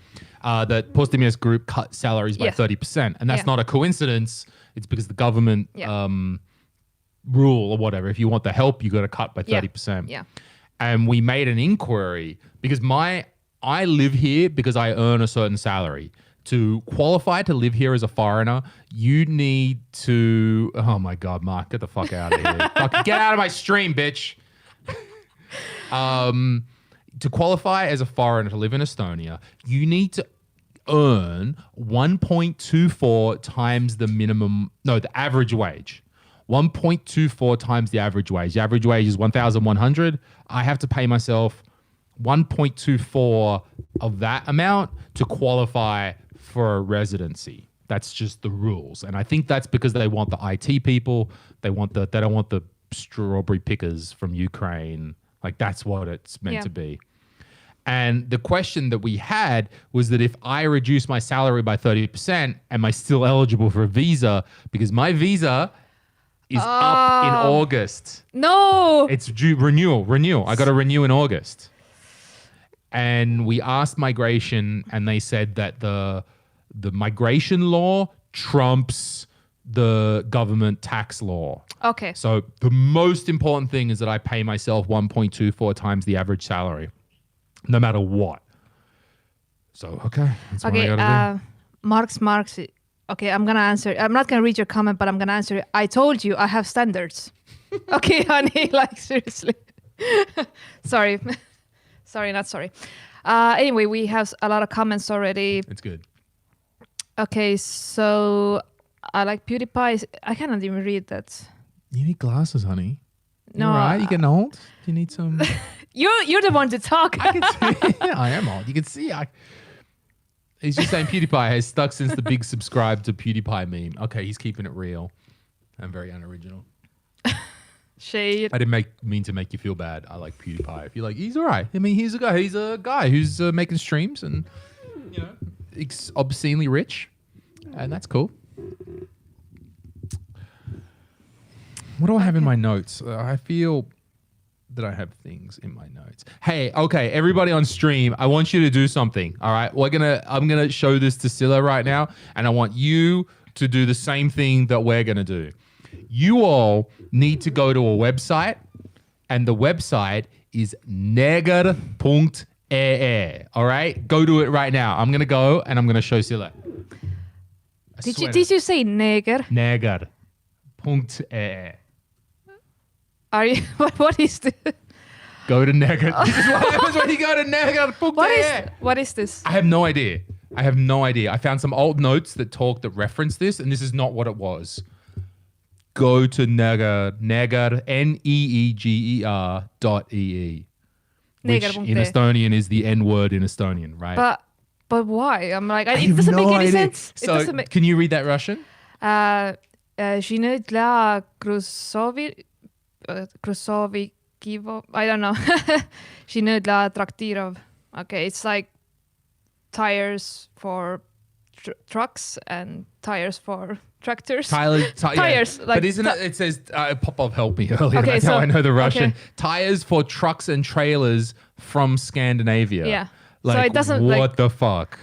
The Postimius group cut salaries by 30%. And that's not a coincidence. It's because the government rule or whatever. If you want the help, you got to cut by 30%. Yeah. And we made an inquiry because I live here because I earn a certain salary. To qualify to live here as a foreigner, you need to... Oh, my God, Mark, get the fuck out of here. Fuck, get out of my stream, bitch. To qualify as a foreigner to live in Estonia, you need to earn 1.24 times the average wage. 1.24 times the average wage. The average wage is 1,100. I have to pay myself 1.24 of that amount to qualify for a residency. That's just the rules. And I think that's because they want the IT people. They don't want the strawberry pickers from Ukraine. Like, that's what it's meant to be. And the question that we had was that if I reduce my salary by 30%, am I still eligible for a visa? Because my visa is up in August. No. It's due renewal. I got to renew in August. And we asked migration, and they said that the migration law trumps the government tax law. Okay. So the most important thing is that I pay myself 1.24 times the average salary, no matter what. So, okay. That's what I gotta do. Marks. Okay, I'm gonna answer. I'm not gonna read your comment, but I'm gonna answer it. I told you I have standards. Okay, honey, like seriously. Sorry. Sorry, not sorry. Anyway, we have a lot of comments already. It's good. Okay, so I like PewDiePie. I cannot even read that. You need glasses, honey. No, right? You getting old? Do you need some? You're the one to talk. I can see. I am old. You can see. He's just saying PewDiePie has stuck since the big subscribe to PewDiePie meme. Okay, he's keeping it real and very unoriginal. Shade. I didn't mean to make you feel bad. I like PewDiePie. If you're like, he's all right. I mean, he's a guy who's making streams and, you know, obscenely rich, and that's cool. What do I have in my notes? I feel that I have things in my notes. Hey, okay, everybody on stream, I want you to do something. All right, I'm gonna show this to Sille right now, and I want you to do the same thing that we're gonna do. You all need to go to a website, and the website is neger.ee. All right, go to it right now. I'm gonna go and I'm gonna show Sille. Did you say neger? Neger.ee. Are you? What is this? Go to Neger. This is what happens when you go to Neger.ee. What is this? I have no idea. I found some old notes that reference this, and this is not what it was. Go to Neger, neeger.ee, which in Estonian is the N word in Estonian, right? But why? I'm like, it doesn't make any sense. So can you read that Russian? Žiny dla Krusovikivo. I don't know. Žiny dla traktirov. Okay, it's like tires for trucks and tires for tractors. Tires. Like, but isn't it? It says Popov helped me earlier. Okay, That's how so- I know the Russian. okay. Tires for trucks and trailers from Scandinavia. Yeah. Like, So it doesn't, what like- the fuck?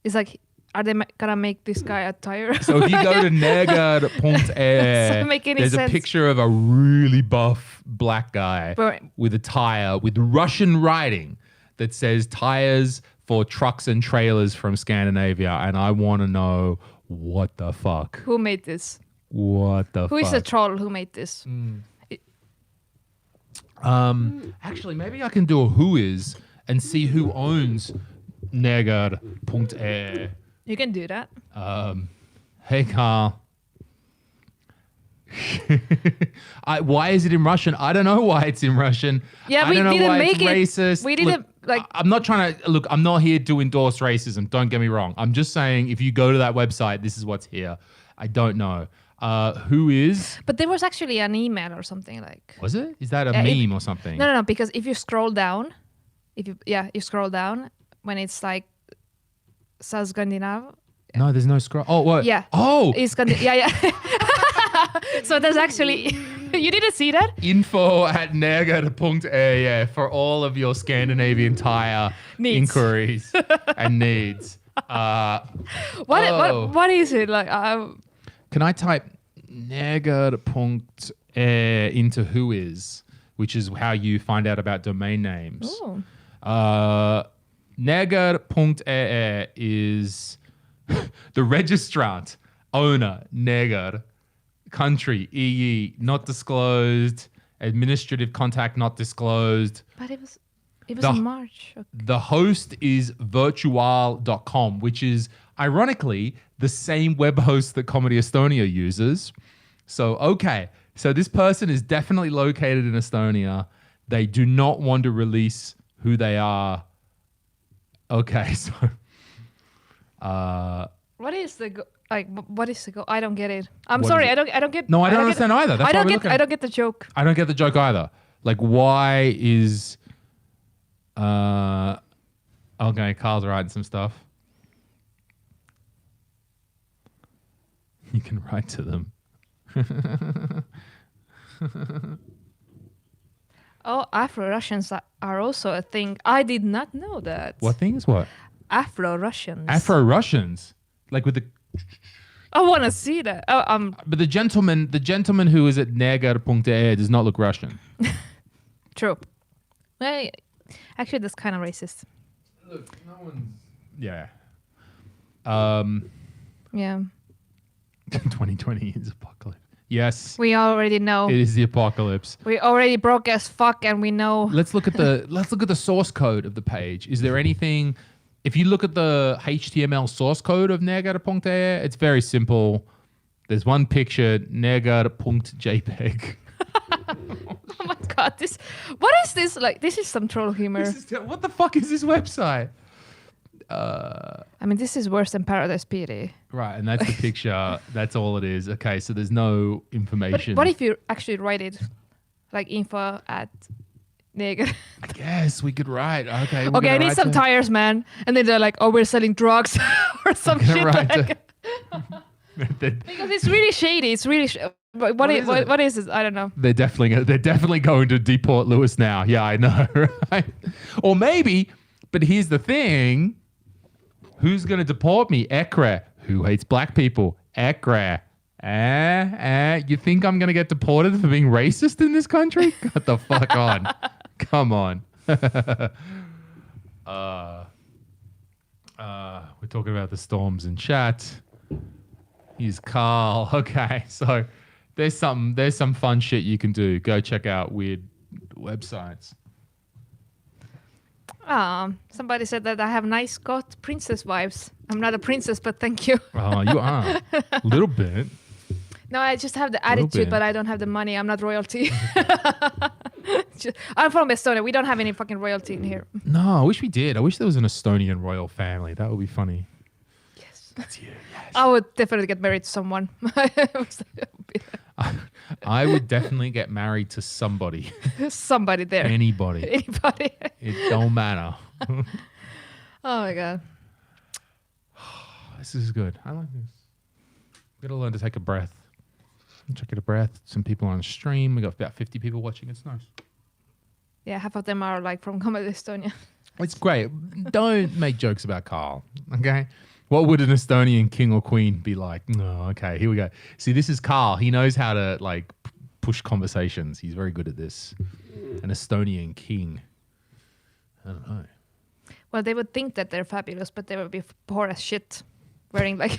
It's like, are they gonna make this guy a tire? So if you go to neger.e, Doesn't make any there's sense. a picture of a really buff black guy But- with a tire with Russian writing that says tires for trucks and trailers from Scandinavia. And I want to know what the fuck. Who made this? What the Who fuck? is the troll who made this? Actually, maybe I can do a who is and see who owns neger.e. You can do that. Hey, Carl. Why is it in Russian? I don't know why it's in Russian. Yeah, I we don't know didn't why make it's it. racist. We didn't, like- I'm not trying to look. I'm not here to endorse racism. Don't get me wrong. I'm just saying if you go to that website, this is what's here. I don't know. Who is? But there was actually an email or something like. Was it? Is that a Yeah, meme or something? No, because if you scroll down, you scroll down when it's like Scandinav. No, there's no scroll. Oh, what? Yeah. Oh, It's yeah. So there's actually you didn't see that? info@neger.e, yeah, for all of your Scandinavian tire Needs. inquiries and needs. What is it like? Can I type neger.e into who is, which is how you find out about domain names. Oh. Neger.e is the registrant, owner, Neger, country, EE, not disclosed, administrative contact not disclosed. But it was in March. Okay. The host is virtual.com, which is ironically the same web host that Comedy Estonia uses. So, okay. So this person is definitely located in Estonia. They do not want to release who they are. Okay, so What is the what is the go? I don't get it. I'm What sorry. is I don't get. No, I don't understand either. That's I why don't we're get. looking I at- don't get the joke. I don't get the joke either. Like, why is okay, Carl's writing some stuff. You can write to them. Oh, Afro-Russians are also a thing. I did not know that. What things? What? Afro-Russians. Afro-Russians. Like with the I want to see that. Oh, but the gentleman who is at neger.e does not look Russian. true. Well, actually, that's kind of racist. Look, no one's yeah. Yeah. 2020 is apocalypse. Yes. We already know. It is the apocalypse. We already broke as fuck, and we know. Let's look at the source code of the page. Is there anything? If you look at the HTML source code of neger.e, it's very simple. There's one picture, neger.jpg. Oh my god! What is this? Like, this is some troll humor. What the fuck is this website? I mean, this is worse than Paradise PD. Right, and that's the picture. That's all it is. Okay, so there's no But information. what if you actually write it, like info@neger? I guess we could write. Okay. Okay, I need some tires, man. And then they're like, oh, we're selling drugs or some gonna shit. write Like, because it's really shady. It's really. What is it? what is this? I don't know. They're definitely going to deport Louis now. Yeah, I know, right? Or maybe, but here's the thing: who's going to deport me? Ekre, who hates black people. Ekre. You think I'm going to get deported for being racist in this country? Get the fuck on. Come on. We're talking about the storms in chat. Here's Carl. Okay, so there's some fun shit you can do. Go check out weird websites. Somebody said that I have nice got princess vibes. I'm not a princess, but thank you. Oh, you are. A little bit. No, I just have the Little attitude, bit. but I don't have the money. I'm not royalty. I'm from Estonia. We don't have any fucking royalty in here. No, I wish we did. I wish there was an Estonian royal family. That would be funny. Yes. That's you. Yes. I would definitely get married to someone. I would definitely get married to somebody. Somebody there. Anybody. Anybody. It don't matter. Oh my god. this is good. I like this. We gotta learn to take a breath. Take a breath. Some people on stream. We got about 50 people watching. It's nice. Yeah, half of them are like from Comedy Estonia. It's great. Don't make jokes about Carl. Okay. What would an Estonian king or queen be like? No. Okay. Here we go. See, this is Carl. He knows how to like push conversations. He's very good at this. An Estonian king. I don't know. Well, they would think that they're fabulous, but they would be poor as shit, wearing like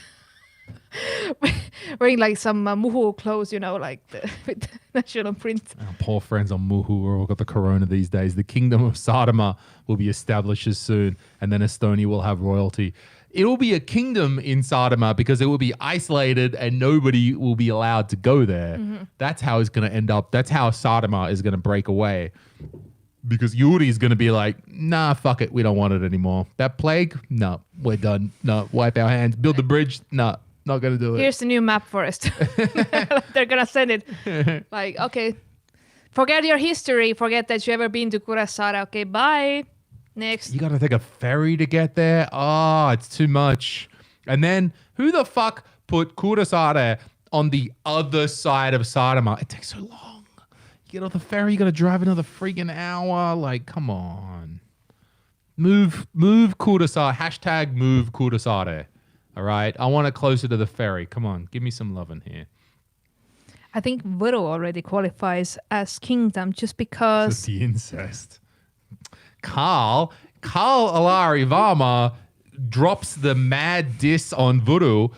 some Muhu clothes, you know, like with the national print. Our poor friends on Muhu who all got the corona these days. The kingdom of Saaremaa will be established as soon, and then Estonia will have royalty. It will be a kingdom in Saaremaa because it will be isolated and nobody will be allowed to go there. Mm-hmm. That's how it's going to end up. That's how Saaremaa is going to break away. Because Yuri is going to be like, nah, fuck it. We don't want it anymore. That plague? No, we're done. No, wipe our hands. Build the bridge? No, not going to do it. Here's the new map for us. They're going to send it. Like, okay, forget your history. Forget that you ever been to Kuressaare. Okay, bye. Next. You got to take a ferry to get there? Oh, it's too much. And then who the fuck put Kuressaare on the other side of Saaremaa? It takes so long. Get off the ferry, you got to drive another freaking hour. Like, come on. Move Kuressaare. Hashtag move Kuressaare. All right? I want it closer to the ferry. Come on. Give me some loving here. I think Võru already qualifies as kingdom just because... Just the incest. Carl Alari Varma drops the mad diss on Võru.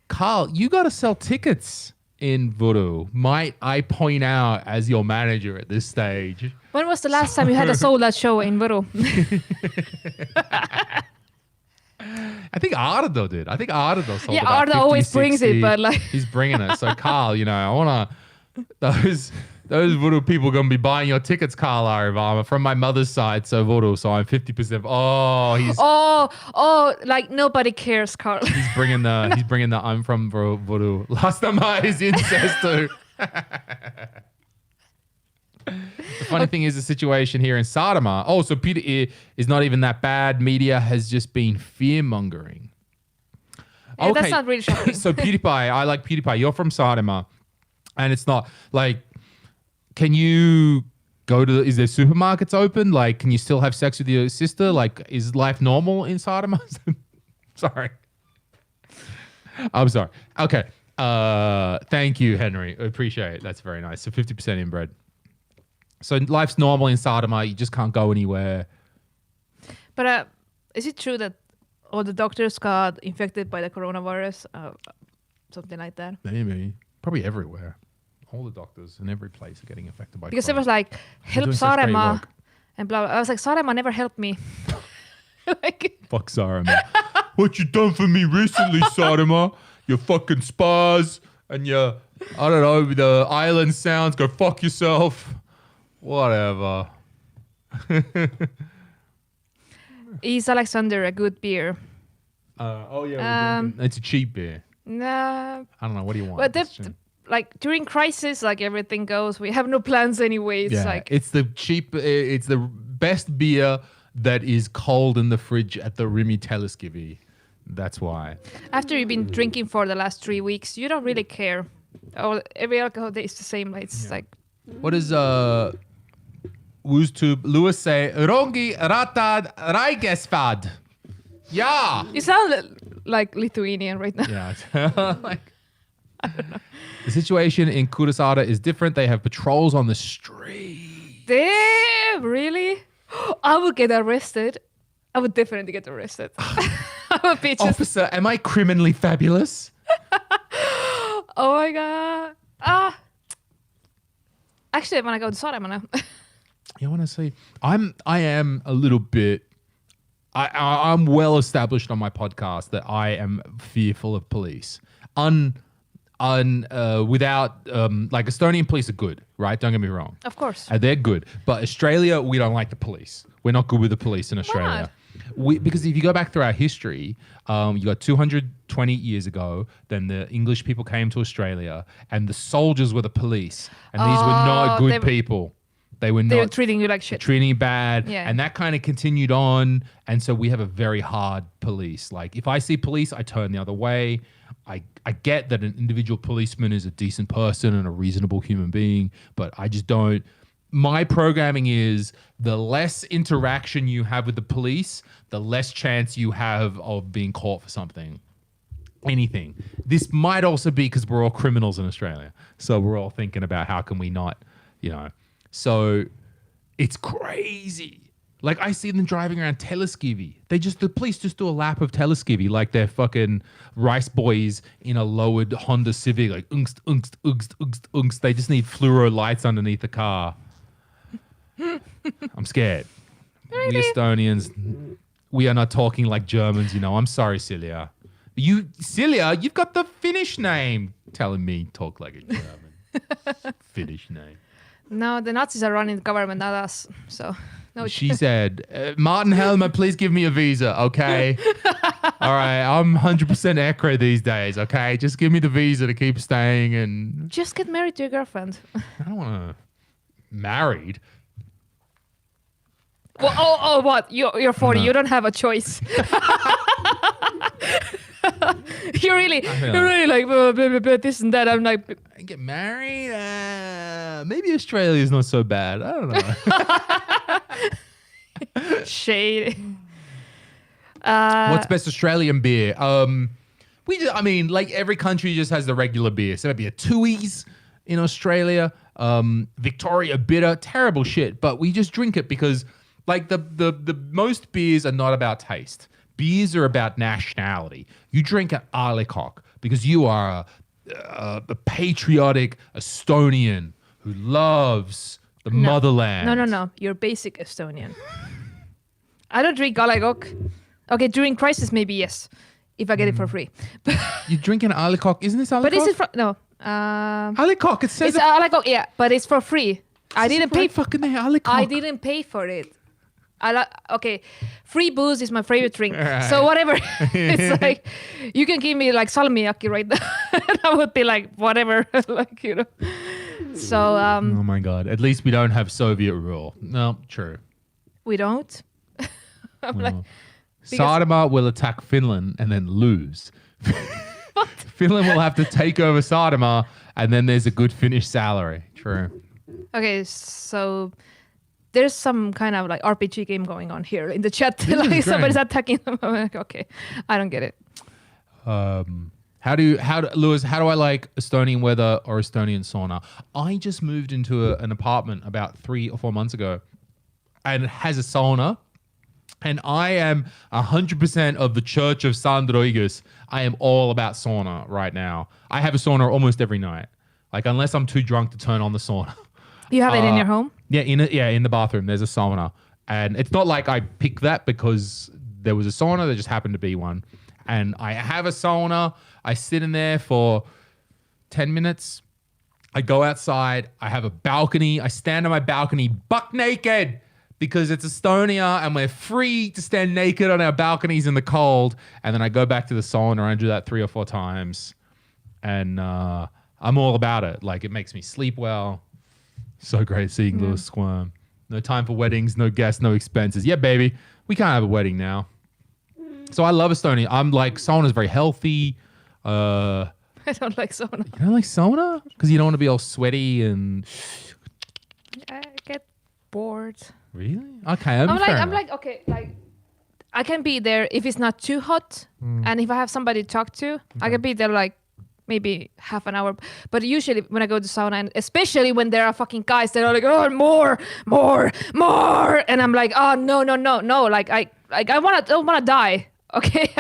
Carl, you got to sell tickets in Võru, might I point out as your manager at this stage. When was the last time you had a sold out show in Võru? I think Ardo did. I think Ardo sold it. Yeah, Ardo 50, always 60. brings it, but like... He's bringing it. So Carl, you know, I want to... Those Võru people going to be buying your tickets, Carl Arivama, from my mother's side. So Võru, so I'm 50%. Oh, he's... Oh, like nobody cares, Carl. He's bringing the I'm from Võru. Last time is incest too. The funny thing is the situation here in Saaremaa. Oh, so Peter is not even that bad. Media has just been fear-mongering. Yeah, okay. That's not really shocking. So PewDiePie, I like PewDiePie. You're from Saaremaa. And it's not like... Can you go to... Is there supermarkets open? Like, can you still have sex with your sister? Like, is life normal in Saaremaa? Sorry. I'm sorry. Okay. Thank you, Henry. I appreciate it. That's very nice. So 50% inbred. So life's normal in Saaremaa. You just can't go anywhere. But is it true that all the doctors got infected by the coronavirus? Something like that? Maybe. Probably everywhere. All the doctors in every place are getting affected by because it was like, help Saaremaa and blah, blah. I was like, Saaremaa never helped me. Like, fuck Saaremaa. What you done for me recently, Saaremaa? Your fucking spas and your, I don't know, the island sounds. Go fuck yourself. Whatever. Is Alexander a good beer? Oh yeah, it's a cheap beer. Nah. I don't know. What do you want? But like during crisis, like everything goes. We have no plans anyway. It's like it's the cheap. It's the best beer that is cold in the fridge at the Rimi Teleskivi. That's why. After you've been drinking for the last 3 weeks, you don't really care. Oh, every alcohol tastes the same. It's like. What is Woostube Louis say? Rongi ratad raigesvad. Yeah. You sound like Lithuanian right now. Yeah. Like. I don't know. The situation in Kuressaare is different. They have patrols on the street. Damn, really? I would get arrested. I would definitely get arrested. I would be just... Officer, am I criminally fabulous? Oh my god. Actually, I want to go to Saaremaa now. You want to see? I am a little bit... I'm well established on my podcast that I am fearful of police. Without like Estonian police are good, right? Don't get me wrong. Of course. They're good. But Australia, we don't like the police. We're not good with the police in Australia. Because if you go back through our history, you got 220 years ago, then the English people came to Australia and the soldiers were the police. And these were not good people. They were treating you like shit. Treating you bad. Yeah. And that kind of continued on. And so we have a very hard police. Like if I see police, I turn the other way. I get that an individual policeman is a decent person and a reasonable human being, but I just don't. My programming is the less interaction you have with the police, the less chance you have of being caught for something. Anything. This might also be because we're all criminals in Australia. So we're all thinking about how can we not, So it's crazy. Like I see them driving around Teleskivi. The police just do a lap of Teleskivi like they're fucking rice boys in a lowered Honda Civic, like ungst, ungst, ungst, ungst, ungst. They just need fluoro lights underneath the car. I'm scared. Really? We Estonians, we are not talking like Germans, I'm sorry, Silja. Silja, you've got the Finnish name. Telling me talk like a German. Finnish name. No, the Nazis are running the government, not us. So, no. She said, Martin Helmer, please give me a visa, okay? All right, I'm 100% Ekre these days, okay? Just give me the visa to keep staying and... Just get married to your girlfriend. I don't want to... Married? Well, what? You're 40. No. You don't have a choice. You're really like this and that. I'm like, get married. Maybe Australia is not so bad. I don't know. Shade. What's best Australian beer? Like every country just has the regular beer. So maybe a Tooheys in Australia. Victoria Bitter, terrible shit. But we just drink it because, like the most beers are not about taste. Beers are about nationality. You drink an Arlecock because you are a patriotic Estonian who loves the motherland. No. You're basic Estonian. I don't drink Arlecock. Okay, during crisis, maybe yes. If I get it for free. You drink an Arlecock? Isn't this Arlecock? But is it no. Arlecock, it says... It's Arlecock, yeah. But it's for free. I didn't pay... Fucking Arlecock. I didn't pay for it. Okay, free booze is my favorite drink. Right. So whatever, it's like you can give me like salmiakki right now, and I would be like whatever, So oh my god! At least we don't have Soviet rule. No, true. We don't. I'm like, Saaremaa will attack Finland and then lose. What? Finland will have to take over Saaremaa, and then there's a good Finnish salary. True. Okay, so. There's some kind of like RPG game going on here in the chat. Like somebody's attacking them. I'm like, okay, I don't get it. Louis, how do I like Estonian weather or Estonian sauna? I just moved into an apartment about 3 or 4 months ago and it has a sauna. And I am 100% of the Church of San Rodriguez. I am all about sauna right now. I have a sauna almost every night. Like unless I'm too drunk to turn on the sauna. You have it in your home? Yeah, in the bathroom. There's a sauna. And it's not like I picked that because there was a sauna. There just happened to be one. And I have a sauna. I sit in there for 10 minutes. I go outside. I have a balcony. I stand on my balcony buck naked because it's Estonia and we're free to stand naked on our balconies in the cold. And then I go back to the sauna and I do that 3 or 4 times. And I'm all about it. Like it makes me sleep well. So great seeing Louis squirm. No time for weddings, no guests, no expenses. Yeah, baby, we can't have a wedding now. So I love Estonia. I'm like, sauna's very healthy. I don't like sauna. You don't like sauna? Because you don't want to be all sweaty and... I get bored. Really? Okay, I'm like, okay, like, I can be there if it's not too hot. And if I have somebody to talk to, I can be there like, maybe half an hour. But usually when I go to sauna, and especially when there are fucking guys that are like, oh, more. And I'm like, oh, no. Like I don't want to die. Okay.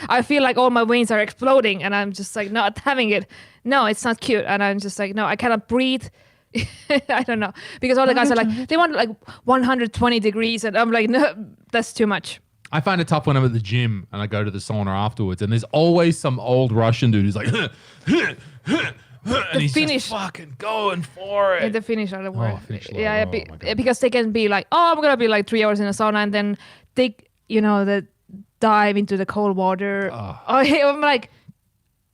I feel like all my veins are exploding and I'm just like not having it. No, it's not cute. And I'm just like, no, I cannot breathe. I don't know. Because all the guys are like, they want like 120 degrees. And I'm like, no, that's too much. I find it tough when I'm at the gym and I go to the sauna afterwards, and there's always some old Russian dude who's like, and he's just fucking going for it. Yeah, the Finnish are the worst. Yeah, because they can be like, oh, I'm gonna be like 3 hours in a sauna, and then they, they dive into the cold water. I'm like,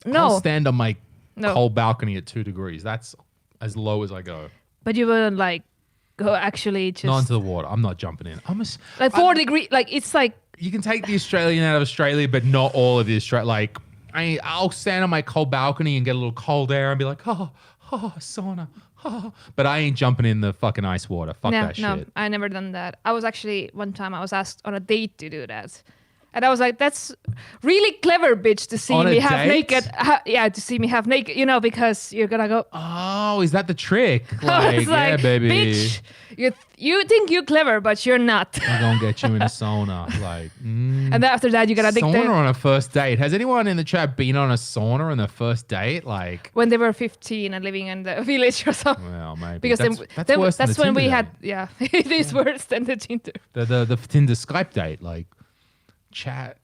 no. I'll stand on my cold balcony at 2 degrees. That's as low as I go. But you wouldn't like go actually just Not into the water. I'm not jumping in. like 4 degree. Like it's like You can take the Australian out of Australia, but not all of the Australia. Like I'll stand on my cold balcony and get a little cold air and be like, oh, sauna. Oh. But I ain't jumping in the fucking ice water. Fuck that shit. No, I never done that. I was actually one time I was asked on a date to do that. And I was like, that's really clever, bitch, to see me half naked. To see me half naked, because you're going to go. Oh, is that the trick? I was yeah, baby. Bitch, you think you're clever, but you're not. I'm going to get you in a sauna. And then after that, you got to dig sauna on a first date. Has anyone in the chat been on a sauna on their first date? When they were 15 and living in the village or something. Well, maybe. Because that's worse than that's the when we Tinder had, it is worse than the Tinder. The Tinder Skype date, chat.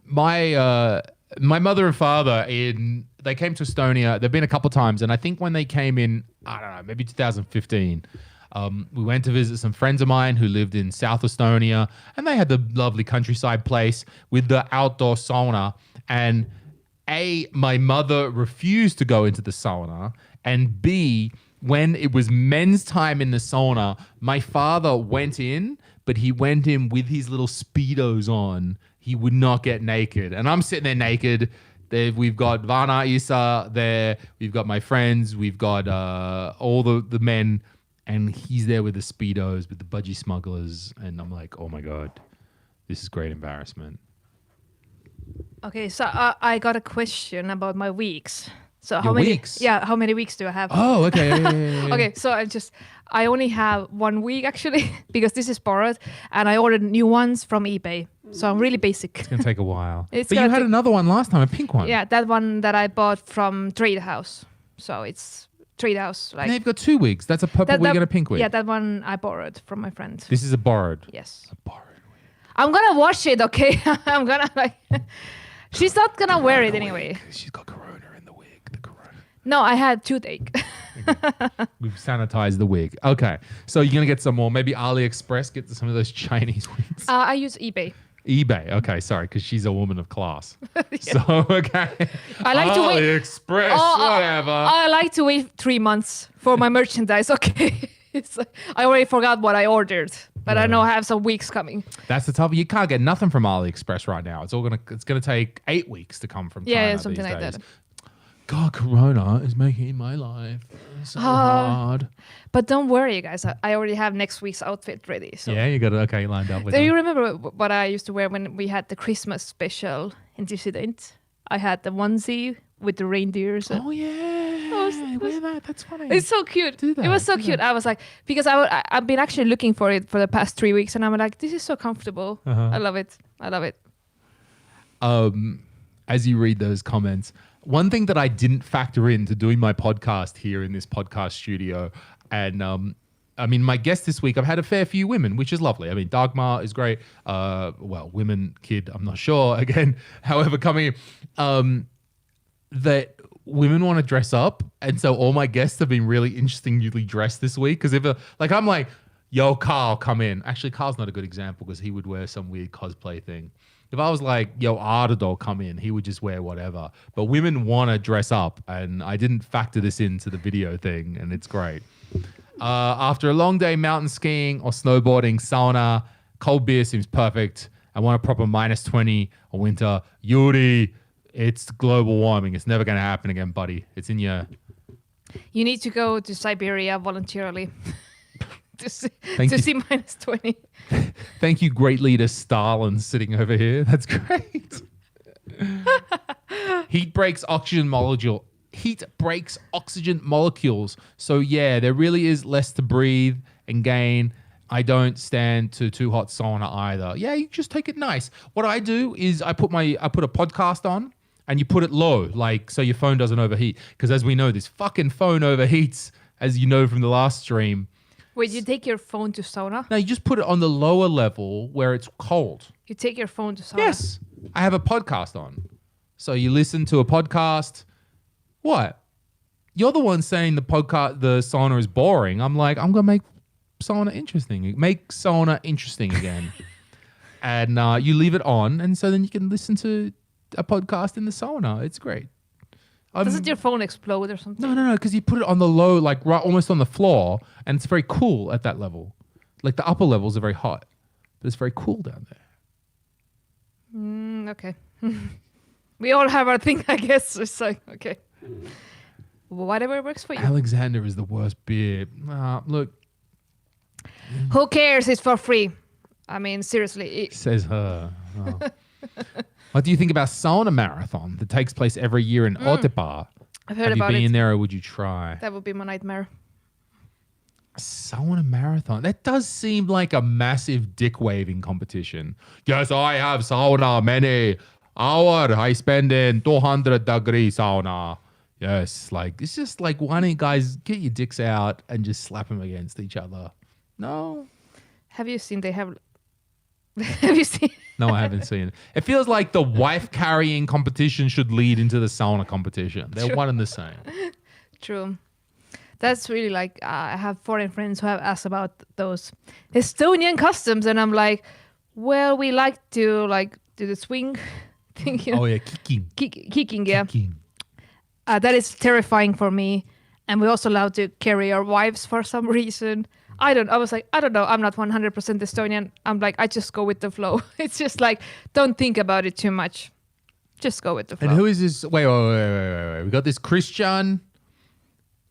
My mother and father they came to Estonia. They've been a couple times, and I think when they came in, I don't know, maybe 2015, we went to visit some friends of mine who lived in South Estonia, and they had the lovely countryside place with the outdoor sauna. And my mother refused to go into the sauna, and B, when it was men's time in the sauna, my father went in, but he went in with his little Speedos on. He would not get naked. And I'm sitting there naked. We've got Vana Isa there. We've got my friends. We've got all the men. And he's there with the Speedos, with the budgie smugglers. And I'm like, oh my God, this is great embarrassment. Okay, so I got a question about my weeks. So Your weeks? Yeah, how many weeks do I have? Oh, okay. Yeah. Okay, so I only have 1 week actually because this is borrowed, and I ordered new ones from eBay. So I'm really basic. It's gonna take a while. But you had another one last time, a pink one. Yeah, that one that I bought from Trade House. So it's Trade House. And they've got 2 weeks. That's a purple wig and a pink wig. Yeah, that one I borrowed from my friend. This is a borrowed. Yes. A borrowed wig. I'm gonna wash it, okay? I'm gonna she's not gonna wear it anyway. She's got corona in the wig. The corona. No, I had toothache. We've sanitized the wig. Okay. So you're going to get some more. Maybe AliExpress, get some of those Chinese wigs. I use eBay. eBay. Okay, sorry, because she's a woman of class. So, okay. I like to wait. AliExpress, whatever. I like to wait 3 months for my merchandise, okay? I already forgot what I ordered, but I know I have some weeks coming. That's the tough. You can't get nothing from AliExpress right now. It's gonna take 8 weeks to come from China. Yeah, something like that. God, Corona is making my life so hard. But don't worry, you guys. I already have next week's outfit ready. So. Yeah, you got it lined up. Do you remember what I used to wear when we had the Christmas special in Tissident? I had the onesie with the reindeers. Oh, yeah. Wear that. That's funny. It's so cute. It was so cute. I was like, because I've been actually looking for it for the past 3 weeks, and I'm like, this is so comfortable. I love it. As you read those comments, one thing that I didn't factor into doing my podcast here in this podcast studio, and I mean, my guest this week, I've had a fair few women, which is lovely. I mean, Dagmar is great. Women, kid, I'm not sure. Again, however, coming that women want to dress up, and so all my guests have been really interestingly dressed this week. Because if I'm like, yo, Carl, come in. Actually, Carl's not a good example because he would wear some weird cosplay thing. If I was like, yo, Ardador, come in, he would just wear whatever. But women want to dress up, and I didn't factor this into the video thing, and it's great. After a long day mountain skiing or snowboarding, sauna, cold beer seems perfect. I want a proper -20 or winter. Yuri, it's global warming. It's never going to happen again, buddy. It's in your... You need to go to Siberia voluntarily. to see -20. Thank you, great leader Stalin, sitting over here. That's great. Heat breaks oxygen molecules. So yeah, there really is less to breathe and gain. I don't stand to too hot sauna either. Yeah, you just take it nice. What I do is I put a podcast on, and you put it low, so your phone doesn't overheat. Because as we know, this fucking phone overheats, as you know from the last stream. Wait, you take your phone to sauna? No, you just put it on the lower level where it's cold. You take your phone to sauna? Yes. I have a podcast on. So you listen to a podcast. What? You're the one saying the sauna is boring. I'm like, I'm going to make sauna interesting. Make sauna interesting again. And you leave it on, and so then you can listen to a podcast in the sauna. It's great. Doesn't your phone explode or something? No, because you put it on the low, like right, almost on the floor, and it's very cool at that level. Like the upper levels are very hot, but it's very cool down there. Okay. We all have our thing, I guess. It's like, okay. Whatever works for you. Alexander is the worst beer. Look. Who cares? It's for free. I mean, seriously. Says her. Oh. What do you think about Sauna Marathon that takes place every year in Otepää? I've heard about it. Have you been there or would you try? That would be my nightmare. Sauna Marathon. That does seem like a massive dick waving competition. Yes, I have sauna many hours. I spend in 200-degree sauna. Yes, like it's just like why don't you guys get your dicks out and just slap them against each other? No. Have you seen they have... Have you seen... No, I haven't seen it. It feels like the wife carrying competition should lead into the sauna competition. They're True. one and the same. True. That's really like, I have foreign friends who have asked about those Estonian customs, and I'm like, well, we like to like do the swing thing. You know? Oh yeah, kicking. Kicking, yeah. Kicking. That is terrifying for me. And we also allowed to carry our wives for some reason. I was like, I don't know. I'm not 100% Estonian. I'm like, I just go with the flow. It's just like, don't think about it too much. Just go with the flow. And who is this? Wait. We got this Christian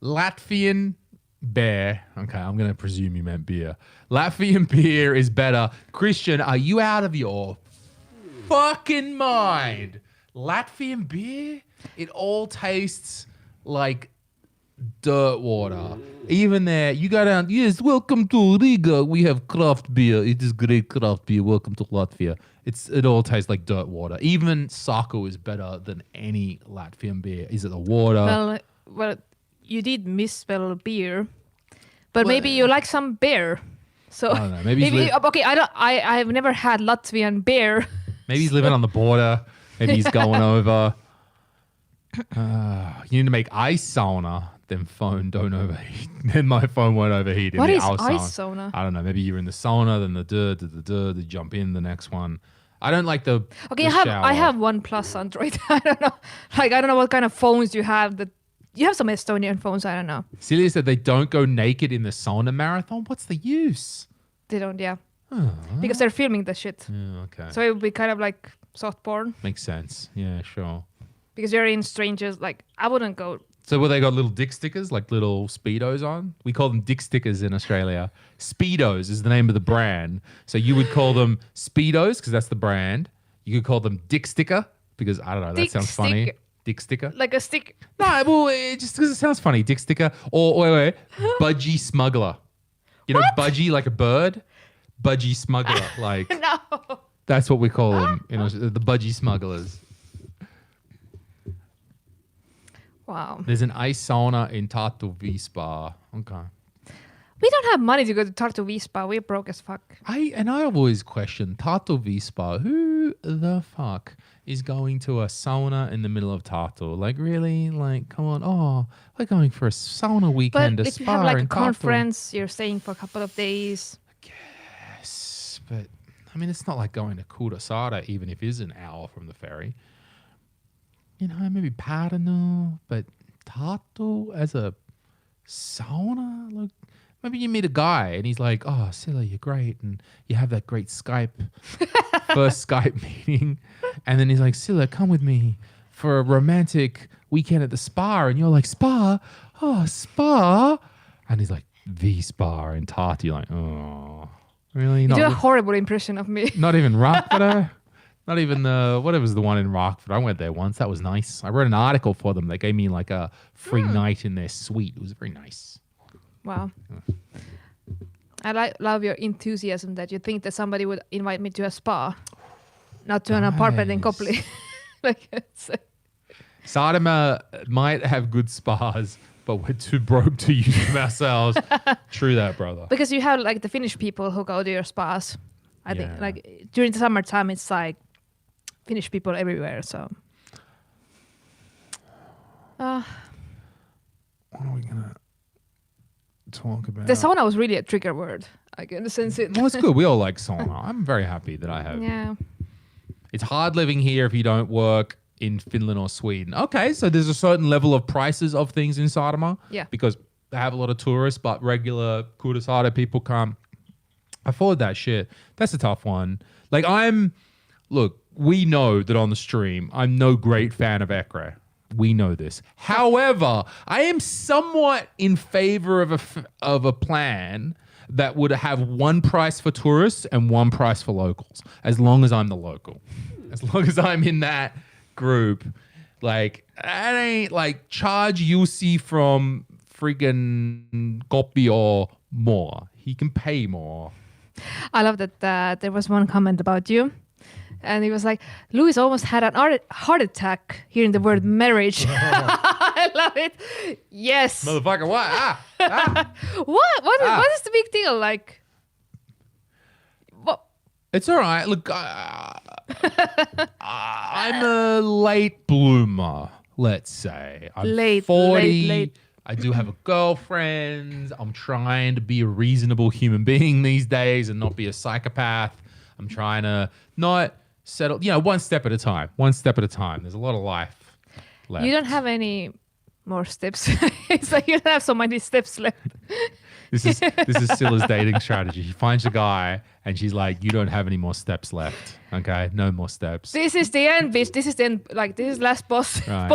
Latvian bear. Okay, I'm going to presume you meant beer. Latvian beer is better. Christian, are you out of your fucking mind? Latvian beer? It all tastes like dirt water. Even there, you go down, yes, welcome to Riga. We have craft beer. It is great craft beer. Welcome to Latvia. It all tastes like dirt water. Even Saku is better than any Latvian beer. Is it the water? Well, you did misspell beer, but maybe you like some beer. So I don't know. Maybe okay. I've never had Latvian beer. Maybe he's living on the border. Maybe he's going over. You need to make ice sauna. Then phone don't overheat. Then my phone won't overheat. What in is the ice sauna? I don't know. Maybe you're in the sauna, then the jump in the next one. I don't like the. Okay, the I have OnePlus Android. I don't know. Like I don't know what kind of phones you have. That you have some Estonian phones. I don't know. Celia said they don't go naked in the sauna marathon. What's the use? They don't. Yeah. Because they're filming the shit. Yeah, okay. So it would be kind of like soft porn. Makes sense. Yeah, sure. Because you're in strangers. Like I wouldn't go. So where they got little dick stickers, like little Speedos on? We call them dick stickers in Australia. Speedos is the name of the brand. So you would call them Speedos because that's the brand. You could call them dick sticker because, I don't know, that sounds funny. Dick sticker? Like a stick. No, well, just because it sounds funny. Dick sticker. Or, wait. Budgie smuggler. You know, budgie like a bird? Budgie smuggler. Like, No. that's what we call them. You know, the budgie smugglers. Wow. There's an ice sauna in Tartu V-Spa. Okay. We don't have money to go to Tartu V-Spa. We're broke as fuck. I always question Tartu V-Spa. Who the fuck is going to a sauna in the middle of Tartu? Like, really? Like, come on. Oh, we're going for a sauna weekend. But a if you spa have like in a conference, you're staying for a couple of days. Yes, but I mean, it's not like going to Kuressaare, even if it is an hour from the ferry. You know, maybe Pärnu, but Tartu as a sauna? Like, maybe you meet a guy and he's like, oh, Sille, you're great. And you have that great first Skype meeting. And then he's like, Sille, come with me for a romantic weekend at the spa. And you're like, spa? Oh, spa? And he's like, V-Spa in Tartu. You're like, oh, really? You do a horrible impression of me. Not even Rockford? Not even whatever was the one in Rockford. I went there once. That was nice. I wrote an article for them. They gave me like a free night in their suite. It was very nice. Wow. I love your enthusiasm that you think that somebody would invite me to a spa, not to an apartment in Kopli. Like Saaremaa might have good spas, but we're too broke to use them ourselves. True that, brother. Because you have like the Finnish people who go to your spas. I think like during the summertime, it's like Finnish people everywhere. So. What are we gonna talk about? The sauna was really a trigger word. I can sense it. Well, it's good. We all like sauna. I'm very happy that I have. Yeah. It's hard living here if you don't work in Finland or Sweden. Okay, so there's a certain level of prices of things in Saaremaa. Yeah. Because they have a lot of tourists, but regular Kuressaare people can't afford that shit. That's a tough one. Like look, we know that on the stream, I'm no great fan of Ekre. We know this. However, I am somewhat in favor of a plan that would have one price for tourists and one price for locals, as long as I'm the local. As long as I'm in that group. Like, I ain't like charge Jussi from friggin' Kuopio more. He can pay more. I love that there was one comment about you. And he was like, Louis almost had an heart attack hearing the word marriage. I love it. Yes. Motherfucker, what? What is the big deal? Like, what? It's all right. Look, I'm a late bloomer, let's say. I'm 40. Late. I do have a girlfriend. I'm trying to be a reasonable human being these days and not be a psychopath. I'm trying to not settle, one step at a time. One step at a time. There's a lot of life left. You don't have any more steps. It's like you don't have so many steps left. This is Sille's dating strategy. She finds a guy and she's like, you don't have any more steps left. Okay, no more steps. This is the end, bitch. This is the end. Like, this is last boss. Right.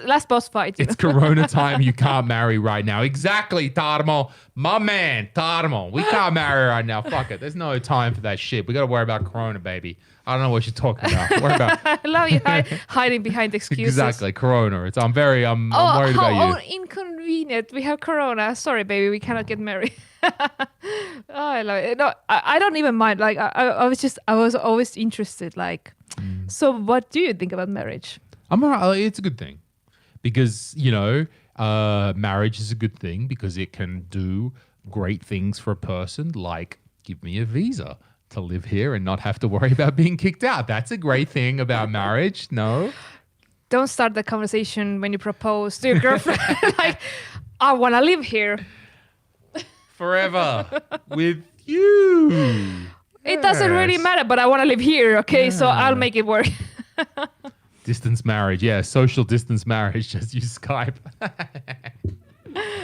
Last boss fight. It's Corona time. You can't marry right now. Exactly, Tarmo. My man, Tarmo. We can't marry right now. Fuck it. There's no time for that shit. We got to worry about Corona, baby. I don't know what you're talking about. Worry about. I love you hiding behind excuses. Exactly, Corona. I'm worried about you. Oh, inconvenient. We have Corona. Sorry, baby. We cannot get married. I love it. No, I don't even mind. Like, I was always interested. Like, so what do you think about marriage? I'm all right. It's a good thing because, marriage is a good thing because it can do great things for a person, like give me a visa to live here and not have to worry about being kicked out. That's a great thing about marriage. No? Don't start the conversation when you propose to your girlfriend. Like, I want to live here. Forever with you. It doesn't really matter, but I want to live here, okay? Yeah. So I'll make it work. Distance marriage. Yeah, social distance marriage. Just use Skype.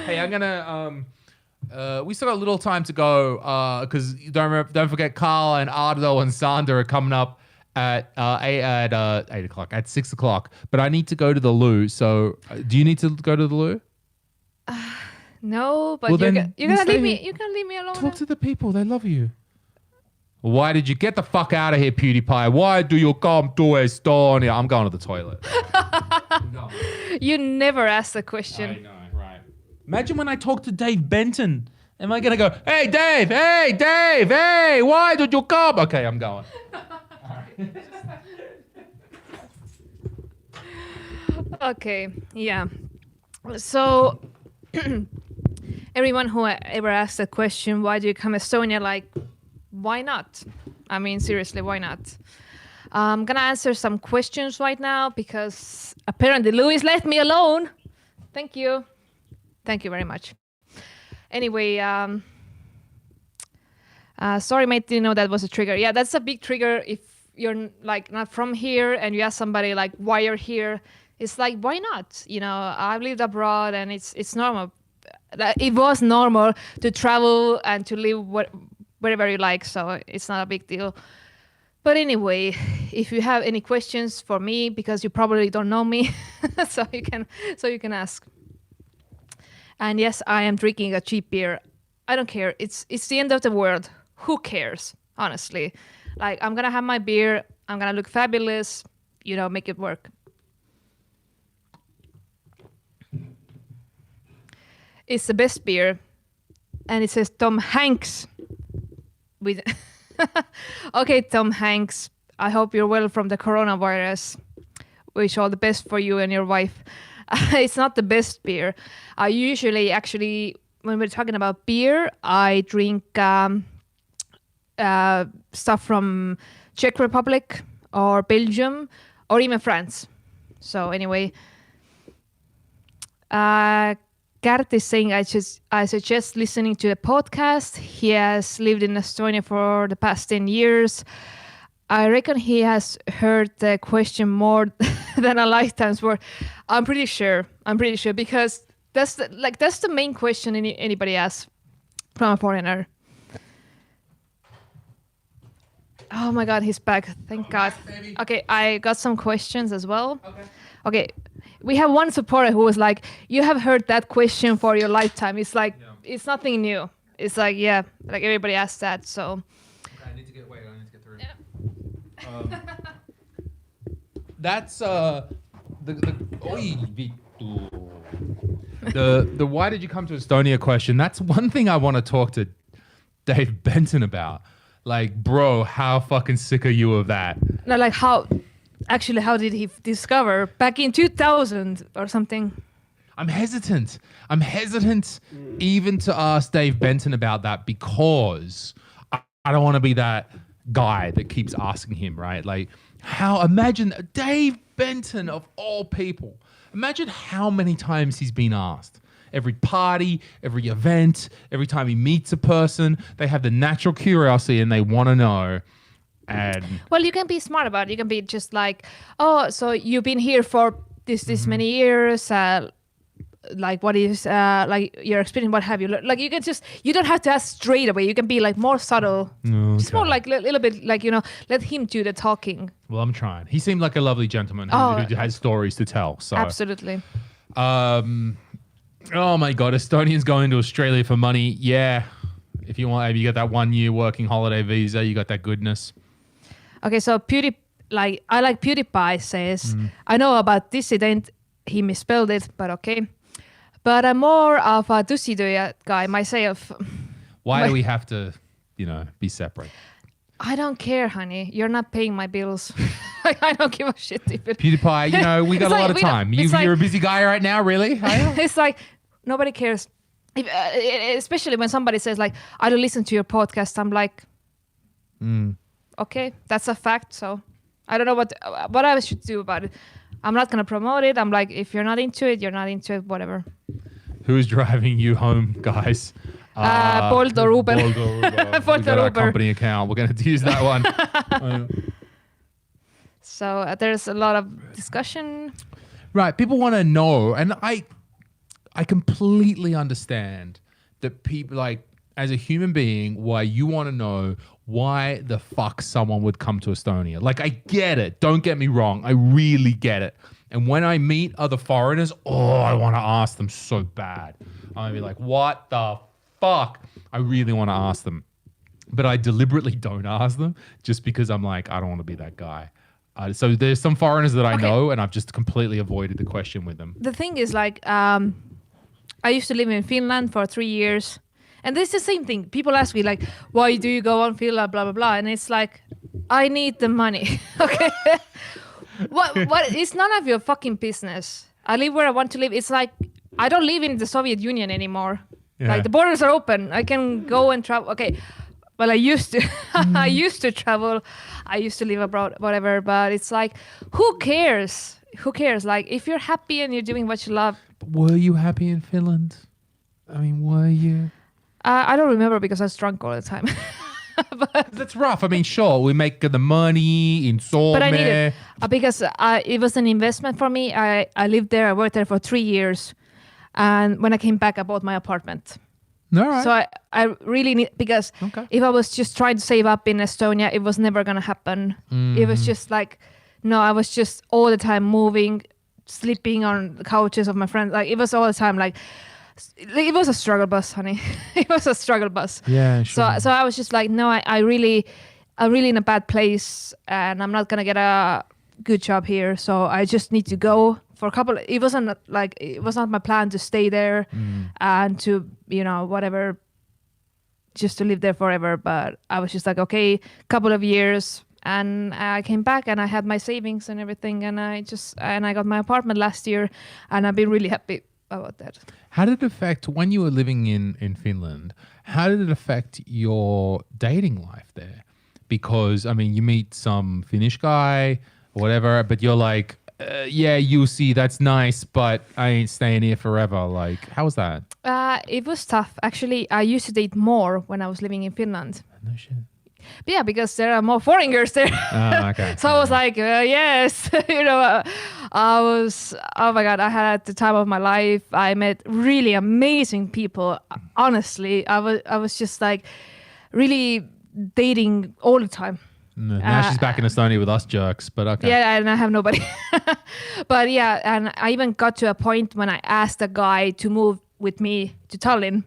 Hey, I'm going to... we still got a little time to go because don't forget Carl and Ardo and Sander are coming up at 8 o'clock, at 6 o'clock. But I need to go to the loo. So do you need to go to the loo? No, but you're gonna leave me. You can leave me alone. Talk to the people. They love you. Why did you get the fuck out of here, PewDiePie? Why do you come to Estonia? I'm going to the toilet. You never ask the question. I know. Imagine when I talk to Dave Benton. Am I going to go, hey, Dave, hey, why did you come? Okay, I'm going. Okay, yeah. So everyone who ever asked the question, why do you come to Estonia? Like, why not? I mean, seriously, why not? I'm going to answer some questions right now because apparently Louis left me alone. Thank you. Thank you very much. Anyway, sorry, mate, didn't know that was a trigger. Yeah, that's a big trigger if you're like not from here and you ask somebody like why you're here. It's like, why not? I've lived abroad and it's normal. It was normal to travel and to live wherever you like, so it's not a big deal. But anyway, if you have any questions for me, because you probably don't know me, so you can ask. And yes, I am drinking a cheap beer. I don't care. It's the end of the world. Who cares? Honestly. Like, I'm going to have my beer. I'm going to look fabulous. Make it work. It's the best beer. And it says Tom Hanks. With Okay, Tom Hanks. I hope you're well from the coronavirus. Wish all the best for you and your wife. It's not the best beer. I usually, actually, when we're talking about beer, I drink stuff from Czech Republic or Belgium or even France. So anyway, Gert is saying I suggest listening to the podcast. He has lived in Estonia for the past 10 years. I reckon he has heard the question more than a lifetime's worth. I'm pretty sure because that's the main question anybody asks from a foreigner. Oh my God, he's back. Thank God. Baby. Okay, I got some questions as well. Okay. We have one supporter who was like, you have heard that question for your lifetime. It's like, it's nothing new. It's like, yeah, like everybody asks that, so. Okay, I need to get through. Yeah. That's the why did you come to Estonia question? That's one thing I want to talk to Dave Benton about. Like, bro, how fucking sick are you of that? No, like how did he discover back in 2000 or something? I'm hesitant even to ask Dave Benton about that because I don't want to be that guy that keeps asking him, right? Like, imagine Dave Benton of all people. Imagine how many times he's been asked. Every party, every event, every time he meets a person, they have the natural curiosity and they want to know. And well, you can be smart about it. You can be just like, oh, so you've been here for this many years. Like, what is like your experience? What have you learned? Like, you don't have to ask straight away. You can be like more subtle. Okay. Just more like a little bit like, let him do the talking. Well, I'm trying. He seemed like a lovely gentleman who has stories to tell. So absolutely. Oh my God, Estonians going to Australia for money. Yeah. If you want, if you got that 1 year working holiday visa, you got that goodness. Okay, so PewDiePie says, I know about Tissident, he misspelled it, but okay. But I'm more of a tussitöö guy myself. Why do we have to, be separate? I don't care, honey. You're not paying my bills. I don't give a shit. PewDiePie, we got a lot of time. You're a busy guy right now, really? It's like, nobody cares. Especially when somebody says like, I don't listen to your podcast. I'm like, okay, that's a fact. So I don't know what I should do about it. I'm not going to promote it. I'm like, if you're not into it, you're not into it, whatever. Who's driving you home, guys? Bolt or Uber. We got our company account. We're going to use that one. So there's a lot of discussion. Right. People want to know. And I completely understand that people, like, as a human being, why you want to know why the fuck someone would come to Estonia. Like, I get it. Don't get me wrong. I really get it. And when I meet other foreigners, I want to ask them so bad. I'm going to be like, what the fuck? I really want to ask them. But I deliberately don't ask them just because I'm like, I don't want to be that guy. So there's some foreigners that I know and I've just completely avoided the question with them. The thing is, like, I used to live in Finland for 3 years. And this is the same thing. People ask me, like, why do you go on Finland, blah, blah, blah. And it's like, I need the money. Okay. What? It's none of your fucking business. I live where I want to live. It's like, I don't live in the Soviet Union anymore. Yeah. Like, the borders are open. I can go and travel. Okay. Well, I used to. I used to travel. I used to live abroad, whatever. But it's like, who cares? Who cares? Like, if you're happy and you're doing what you love. But were you happy in Finland? I mean, were you? I don't remember because I was drunk all the time. But that's rough. I mean, sure, we make the money in Suomi. But I need it because it was an investment for me. I lived there. I worked there for 3 years. And when I came back, I bought my apartment. All right. So I really need, because if I was just trying to save up in Estonia, it was never going to happen. It was just like, no, I was just all the time moving, sleeping on the couches of my friends. Like, it was all the time like it was a struggle bus, honey. It was a struggle bus. Yeah, sure. So I was just like, no, I'm really in a bad place and I'm not going to get a good job here. So I just need to go for a couple. It was not my plan to stay there and to, whatever, just to live there forever. But I was just like, okay, couple of years. And I came back and I had my savings and everything. And I got my apartment last year and I've been really happy about that. How did it affect, when you were living in Finland, how did it affect your dating life there? Because, I mean, you meet some Finnish guy or whatever, but you're like, yeah, you see, that's nice, but I ain't staying here forever. Like, how was that? It was tough. Actually, I used to date more when I was living in Finland. No shit. But yeah, because there are more foreigners there. Oh, okay. So I was like, yes, Oh my God, I had the time of my life. I met really amazing people. Honestly, I was just like really dating all the time. Now she's back in Estonia with us jerks, but okay. Yeah, and I have nobody. But yeah, and I even got to a point when I asked a guy to move with me to Tallinn.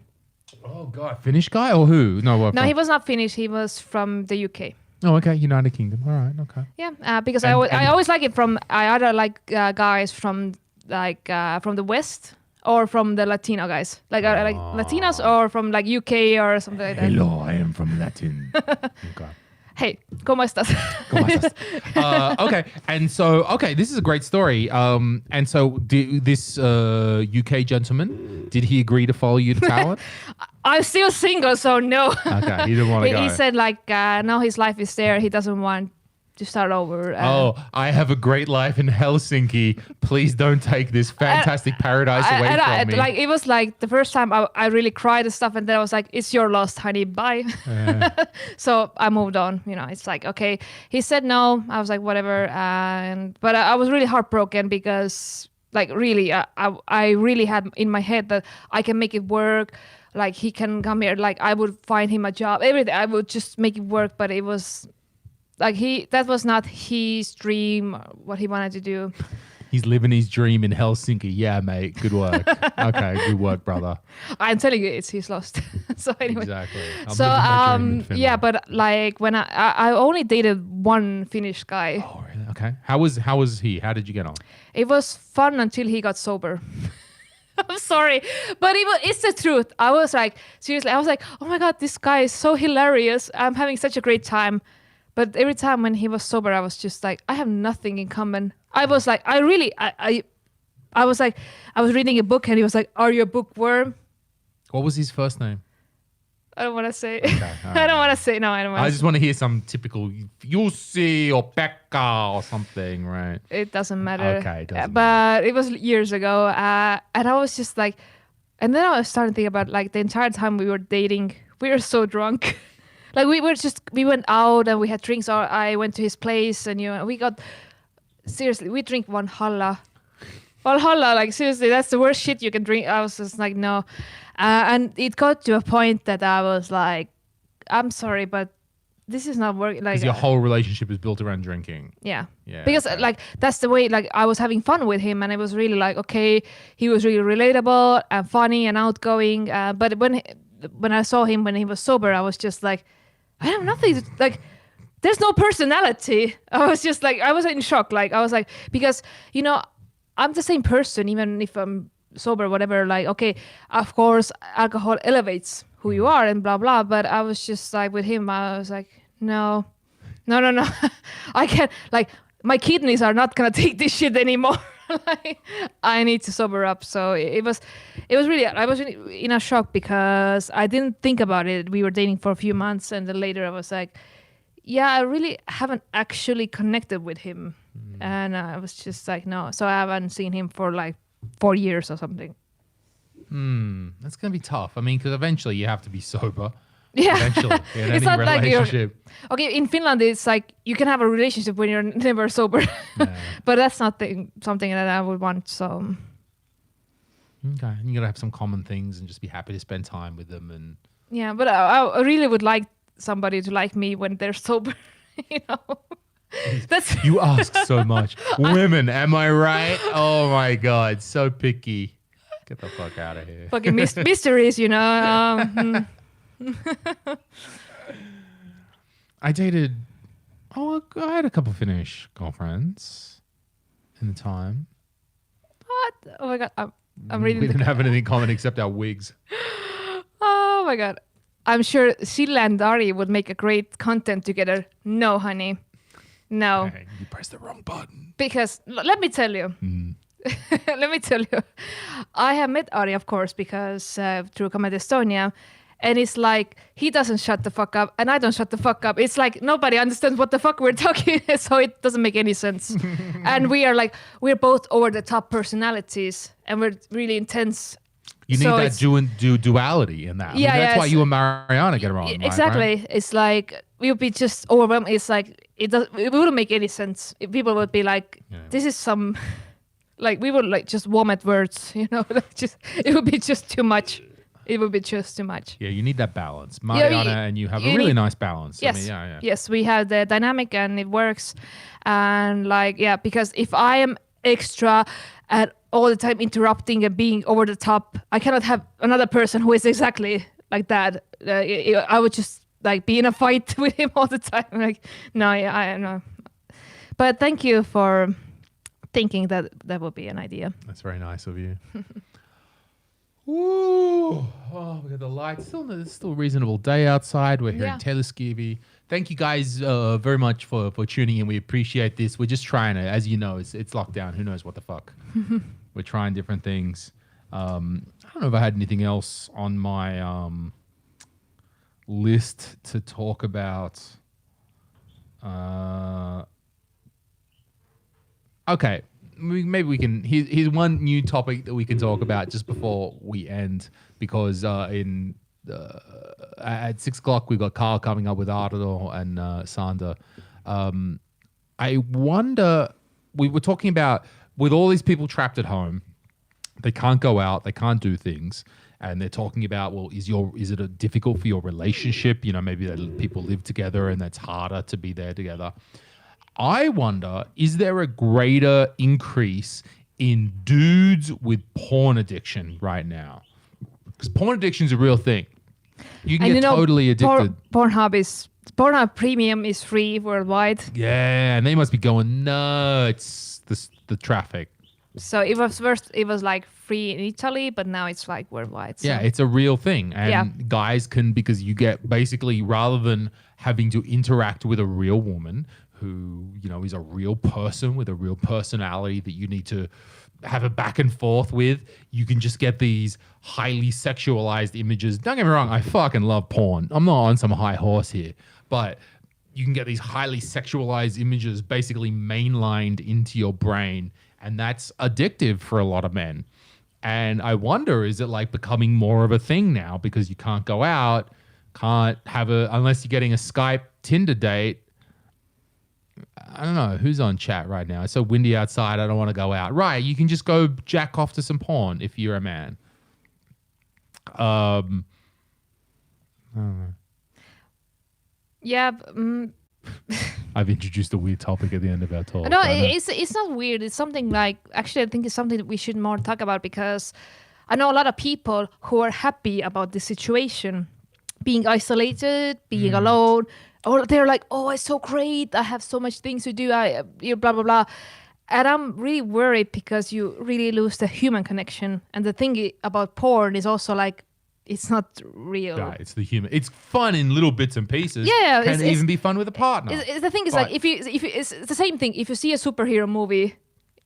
Oh God, Finnish guy or who? No, he was not Finnish. He was from the UK. Oh, okay, United Kingdom. All right, okay. Yeah, because I always like it from. I either like guys from from the West or from the Latino guys, like Latinos or from like UK or something like that. Hello, I am from Latin. Okay. Hey, ¿cómo estás? ¿Cómo estás? Okay, and so this is a great story. And so this UK gentleman, did he agree to follow you to Tallinn? I'm still single, so no. Okay, he didn't want to go. He said now his life is there. He doesn't want to start over. I have a great life in Helsinki. Please don't take this fantastic paradise away from me. Like it was like the first time I really cried and stuff, and then I was like, "It's your loss, honey. Bye." So I moved on. It's like okay. He said no. I was like whatever. But I was really heartbroken because like really, I really had in my head that I can make it work. Like he can come here. Like I would find him a job. Everything. I would just make it work. But it was. Like that was not his dream, what he wanted to do. He's living his dream in Helsinki. Yeah, mate. Good work. Okay, good work, brother. I'm telling you, he's lost. So anyway. Exactly. Yeah, but like when I only dated one Finnish guy. Oh, really? Okay. How was he? How did you get on? It was fun until he got sober. I'm sorry, but it's the truth. I was like, seriously, I was like, oh my God, this guy is so hilarious. I'm having such a great time. But every time when he was sober, I was just like, I have nothing in common. I was like, I was like, I was reading a book and he was like, are you a bookworm? What was his first name? I don't want to say. Okay, I don't want to say. No, I don't want to. I just want to hear some typical Jussi or Pekka or something, right? It doesn't matter. Okay, it doesn't matter. It was years ago. And I was just like, and then I was starting to think about like the entire time we were dating, we were so drunk. Like we went out and we had drinks. Or I went to his place and we drink Valhalla. Like seriously, that's the worst shit you can drink. I was just like, no. And it got to a point that I was like, I'm sorry, but this is not working. Like your whole relationship is built around drinking. Yeah. Because like that's the way. Like I was having fun with him, and it was really like okay, he was really relatable and funny and outgoing. But when I saw him when he was sober, I was just like, I have nothing. Like, there's no personality. I was just like, I was in shock. Like, I was like, because I'm the same person even if I'm sober, whatever. Like, okay, of course, alcohol elevates who you are and blah blah. But I was just like with him, I was like, no. I can't. Like, my kidneys are not gonna take this shit anymore. Like, I need to sober up. So it was really, I was in a shock because I didn't think about it. We were dating for a few months and then later I was like, yeah, I really haven't actually connected with him. And I was just like, no. So I haven't seen him for like 4 years or something. That's going to be tough. I mean, because eventually you have to be sober. Yeah. Eventually. In it's any not relationship. Like okay, in Finland, it's like you can have a relationship when you're never sober. Yeah. But that's not something that I would want. So. Okay. You got to have some common things and just be happy to spend time with them. And yeah, but I really would like somebody to like me when they're sober. That's you ask so much. Women, am I right? Oh my God, so picky. Get the fuck out of here. Fucking mysteries, I dated. I had a couple Finnish girlfriends in the time. What? Oh my God, I'm reading. We didn't have anything in common except our wigs. Oh my God, I'm sure Sille and Dari would make a great content together. No, honey. No. Hey, you pressed the wrong button. Because let me tell you. Let me tell you. I have met Ari, of course, because through Comedy Estonia. And it's like, he doesn't shut the fuck up and I don't shut the fuck up. It's like nobody understands what the fuck we're talking. So it doesn't make any sense. And we're both over the top personalities and we're really intense. You need that duality in that. Yeah, that's why you and Mariana get along. Exactly. Right? It's like we would be just overwhelmed. It's like it wouldn't make any sense. People would be like, this is some like we would like just vomit words, you know, like just it would be just too much. It would be just too much. Yeah, you need that balance. Mariana and you have a really nice balance. Yes, I mean, yes, we have the dynamic and it works. And like, yeah, because if I am extra at all the time interrupting and being over the top, I cannot have another person who is exactly like that. I would just like be in a fight with him all the time. Like, no, I know. But thank you for thinking that would be an idea. That's very nice of you. Ooh, oh, we got the lights. It's still a reasonable day outside. We're here in Teleskivi. Thank you guys very much for tuning in. We appreciate this. We're just trying to, as you know, it's lockdown. Who knows what the fuck? We're trying different things. I don't know if I had anything else on my list to talk about. Okay. Maybe we can. Here's one new topic that we can talk about just before we end, because at 6 o'clock we've got Carl coming up with Ardo and Sander. I wonder. We were talking about with all these people trapped at home, they can't go out, they can't do things, and they're talking about, well, is it difficult for your relationship? You know, maybe that people live together and that's harder to be there together. I wonder, is there a greater increase in dudes with porn addiction right now? Because porn addiction is a real thing. You can get totally addicted. Pornhub Premium is free worldwide. Yeah, and they must be going nuts, the traffic. So it was first, it was like free in Italy, but now it's like worldwide. So. Yeah, it's a real thing. And guys can, because you get basically, rather than having to interact with a real woman who, you know, is a real person with a real personality that you need to have a back and forth with, you can just get these highly sexualized images. Don't get me wrong, I fucking love porn. I'm not on some high horse here, but you can get these highly sexualized images basically mainlined into your brain, and that's addictive for a lot of men. And I wonder, is it like becoming more of a thing now because you can't go out, can't have unless you're getting a Skype Tinder date. I don't know who's on chat right now. It's so windy outside. I don't want to go out. Right. You can just go jack off to some porn if you're a man. I don't know. Yeah. I've introduced a weird topic at the end of our talk. No, it's not weird. It's something like, actually, I think it's something that we should more talk about, because I know a lot of people who are happy about the situation, being isolated, being alone. Or they're like, oh, it's so great. I have so much things to do. Blah, blah, blah. And I'm really worried because you really lose the human connection. And the thing about porn is also like, it's not real. Yeah, it's the human. It's fun in little bits and pieces. Yeah. It can even be fun with a partner. The thing is, like, if you, it's the same thing. If you see a superhero movie,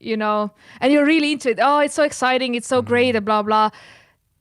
you know, and you're really into it. Oh, it's so exciting. It's so great and blah, blah.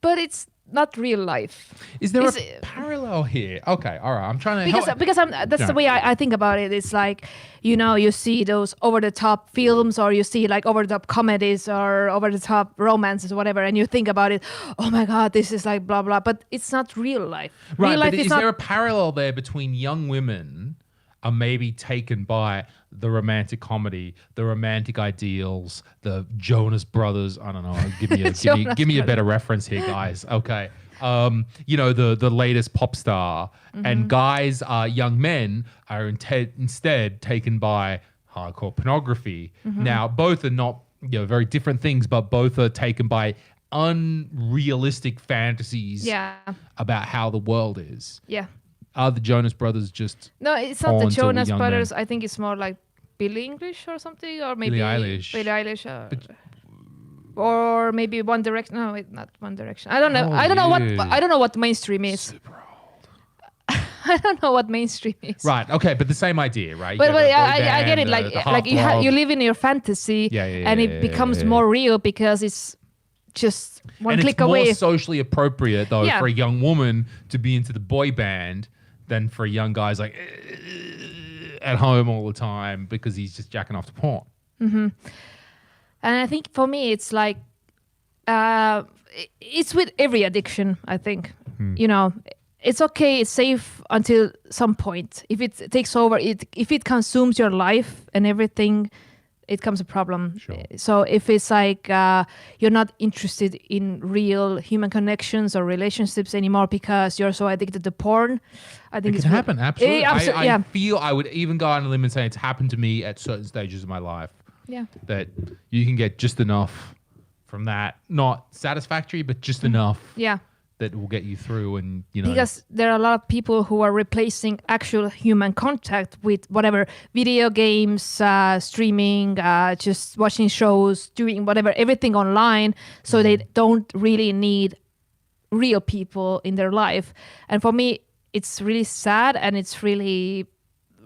But it's not real life. Is there a parallel here? Okay, all right. I'm trying to because that's the way I think about it. It's like, you know, you see those over the top films, or you see like over the top comedies or over the top romances or whatever, and you think about it. Oh my God, this is like blah blah. But it's not real life. Right. Real life but is there a parallel there between young women are maybe taken by the romantic comedy, the romantic ideals, the Jonas Brothers? I don't know. Give me a better reference here, guys. Okay. You know, the latest pop star, and guys, young men are instead taken by hardcore pornography. Now, both are not, you know, very different things, but both are taken by unrealistic fantasies about how the world is. Yeah. Are the Jonas Brothers just... No, it's not the Jonas Brothers. I think it's more like Billie English or something, or maybe Billie Eilish. Or maybe One Direction. No, wait, not One Direction. I don't know. I don't know what mainstream is. Super old. I don't know what mainstream is. Right. Okay, but the same idea, right? But I get it. Like you live in your fantasy, and it becomes more real because it's just one click away. And it's more socially appropriate though for a young woman to be into the boy band than for a young guy's like at home all the time because he's just jacking off to porn. And I think for me, it's like, it's with every addiction, I think. You know, it's okay, it's safe until some point. If it takes over, if it consumes your life and everything, it comes a problem. Sure. So if it's like you're not interested in real human connections or relationships anymore because you're so addicted to porn, I think It can happen, absolutely. I yeah. feel I would even go on a limb and say it's happened to me at certain stages of my life. Yeah. That you can get just enough from that, not satisfactory, but just enough. Yeah. That will get you through, and you know, because there are a lot of people who are replacing actual human contact with whatever video games, streaming, just watching shows, doing whatever, everything online. So they don't really need real people in their life. And for me, it's really sad, and it's really,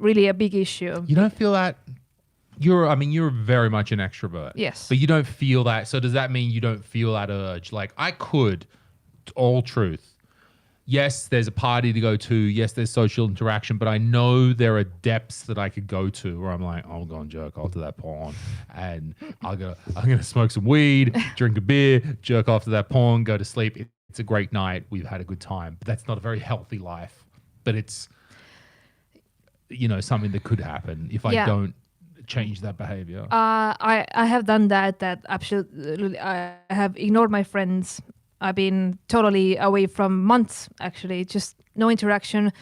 really a big issue. You don't feel that. You're very much an extrovert. Yes. But you don't feel that. So does that mean you don't feel that urge? Like I could. All truth. Yes, there's a party to go to. Yes, there's social interaction, but I know there are depths that I could go to where I'm like, I'll go and jerk off to that porn, and I'm gonna smoke some weed, drink a beer, jerk off to that porn, go to sleep. It's a great night. We've had a good time, but that's not a very healthy life. But it's something that could happen if I don't change that behavior. I have done that. That absolutely. I have ignored my friends. I've been totally away from months, actually, just no interaction.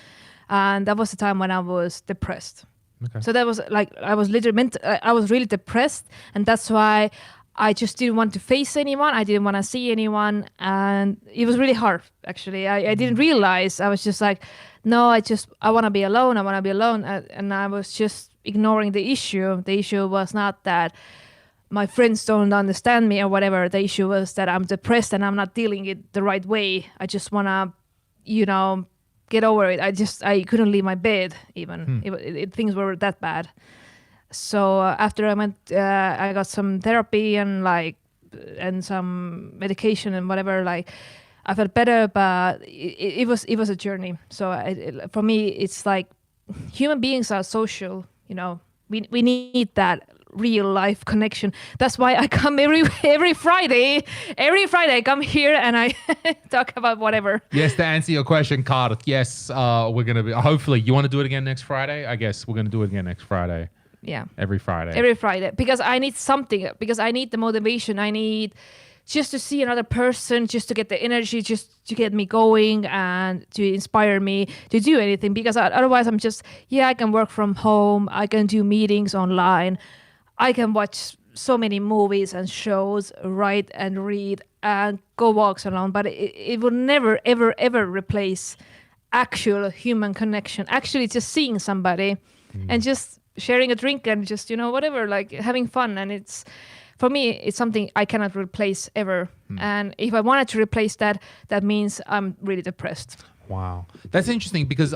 And that was the time when I was depressed. Okay. So that was like, I was really depressed. And that's why I just didn't want to face anyone. I didn't want to see anyone. And it was really hard, actually. I didn't realize. I was just like, no, I want to be alone. I want to be alone. And I was just ignoring the issue. The issue was not that my friends don't understand me or whatever. The issue was that I'm depressed and I'm not dealing it the right way. I just want to, get over it. I couldn't leave my bed even. Things were that bad. So after I went, I got some therapy and some medication and whatever, I felt better, but it was a journey. So for me, it's like human beings are social, we need that real life connection. That's why I come every Friday. Every Friday I come here and I talk about whatever. Yes, to answer your question, Cardiff. Yes, we're gonna be. Hopefully, you want to do it again next Friday. I guess we're gonna do it again next Friday. Yeah. Every Friday. Every Friday, because I need something. Because I need the motivation. I need just to see another person, just to get the energy, just to get me going and to inspire me to do anything. Because otherwise, I'm just I can work from home. I can do meetings online. I can watch so many movies and shows, write and read and go walks alone, but it will never, ever, ever replace actual human connection. Actually, just seeing somebody and just sharing a drink and just, whatever, having fun. And for me, it's something I cannot replace ever. And if I wanted to replace that, that means I'm really depressed. Wow. That's interesting because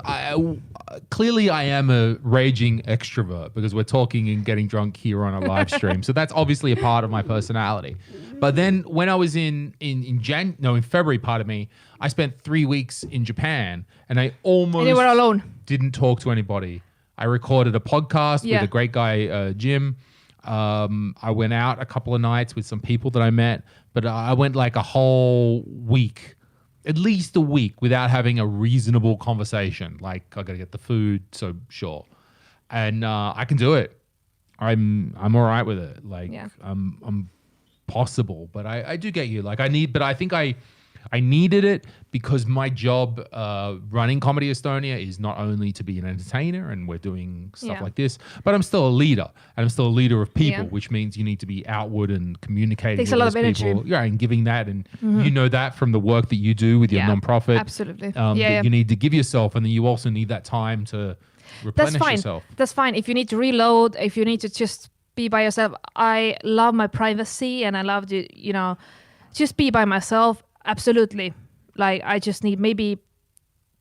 clearly I am a raging extrovert because we're talking and getting drunk here on a live stream. So that's obviously a part of my personality. But then when I was in February, I spent 3 weeks in Japan and I almost you were alone. Didn't talk to anybody. I recorded a podcast with a great guy, Jim. I went out a couple of nights with some people that I met, but I went like a whole week. At least a week without having a reasonable conversation. Like I gotta get the food, so sure, and I can do it. I'm all right with it. I'm possible, but I do get you. I think I needed it because my job running Comedy Estonia is not only to be an entertainer and we're doing stuff like this, but I'm still a leader and I'm still a leader of people, which means you need to be outward and communicating takes with a lot those of energy. people. Yeah, and giving that, and you know that from the work that you do with your nonprofit. Absolutely. You need to give yourself, and then you also need that time to replenish yourself. That's fine. If you need to reload, if you need to just be by yourself, I love my privacy and I love to, just be by myself. Absolutely. I just need maybe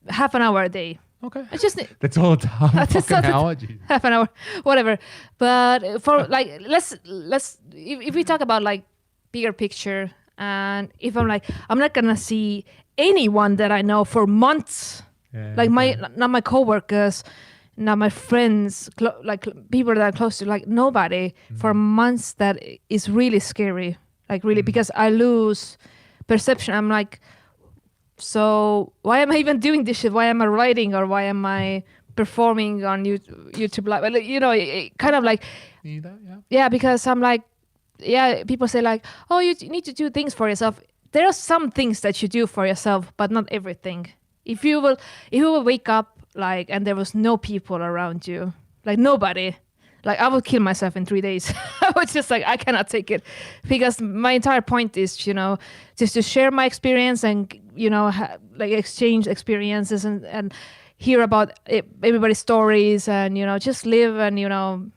half an hour a day. Okay. I just need, that's all it's half an hour, whatever. But for let's if we talk about bigger picture, and if I'm not gonna see anyone that I know for months, not my coworkers, not my friends, people that are close to, nobody for months, that is really scary. Because I lose perception. I'm so why am I even doing this shit? Why am I writing, or why am I performing on YouTube Live? You that? Yeah. Yeah, because I'm like, yeah, people say like, oh, you need to do things for yourself. There are some things that you do for yourself, but not everything. If you will wake up like and there was no people around you, like nobody, like I would kill myself in 3 days. I was just like, I cannot take it, because my entire point is, you know, just to share my experience and, you know, like exchange experiences and hear about everybody's stories and, you know, just live and, you know,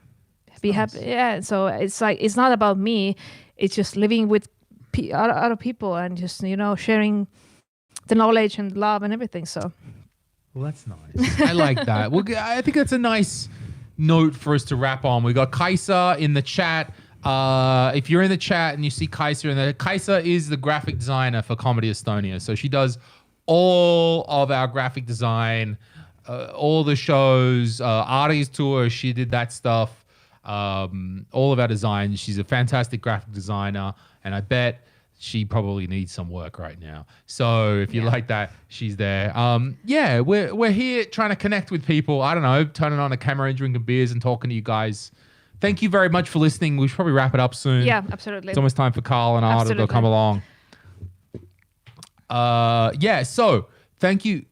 be happy. Yeah. So it's like, it's not about me. It's just living with other people and just, you know, sharing the knowledge and love and everything. So. Well, that's nice. I like that. Well, I think that's a nice note for us to wrap on. We got Kaisa in the chat. If you're in the chat and you see Kaisa in there, Kaisa is the graphic designer for Comedy Estonia. So she does all of our graphic design, all the shows, Ari's tour. She did that stuff. All of our designs. She's a fantastic graphic designer, and I bet she probably needs some work right now. So if you like that, she's there. Yeah, we're here trying to connect with people. I don't know, turning on a camera and drinking beers and talking to you guys. Thank you very much for listening. We should probably wrap it up soon. Yeah, absolutely. It's almost time for Carl and Arda to come along. Yeah, so thank you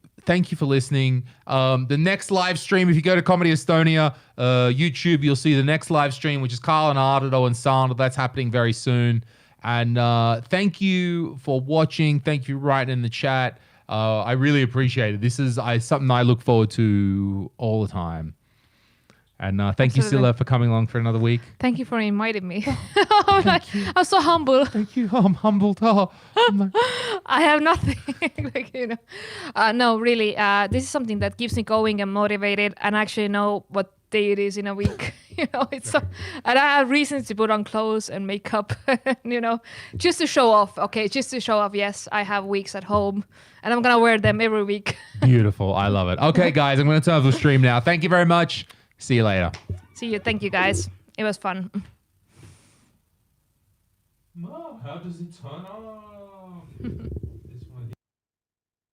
for listening. The next live stream, if you go to Comedy Estonia YouTube, you'll see the next live stream, which is Carl and Ardo and Sandra. That's happening very soon. And thank you for watching. Thank you for writing in the chat. I really appreciate it. This is something I look forward to all the time. And thank you, Sille, for coming along for another week. Thank you for inviting me. I'm so humble. Thank you. I'm humbled. Oh, I have nothing. Like, you know. No, really. This is something that keeps me going and motivated, and actually know what day it is in a week. You know, it's so, and I have reasons to put on clothes and makeup. You know, just to show off. Okay, just to show off. Yes, I have weeks at home, and I'm gonna wear them every week. Beautiful. I love it. Okay, guys, I'm gonna turn off the stream now. Thank you very much. See you later. See you. Thank you, guys. It was fun. How does it turn on?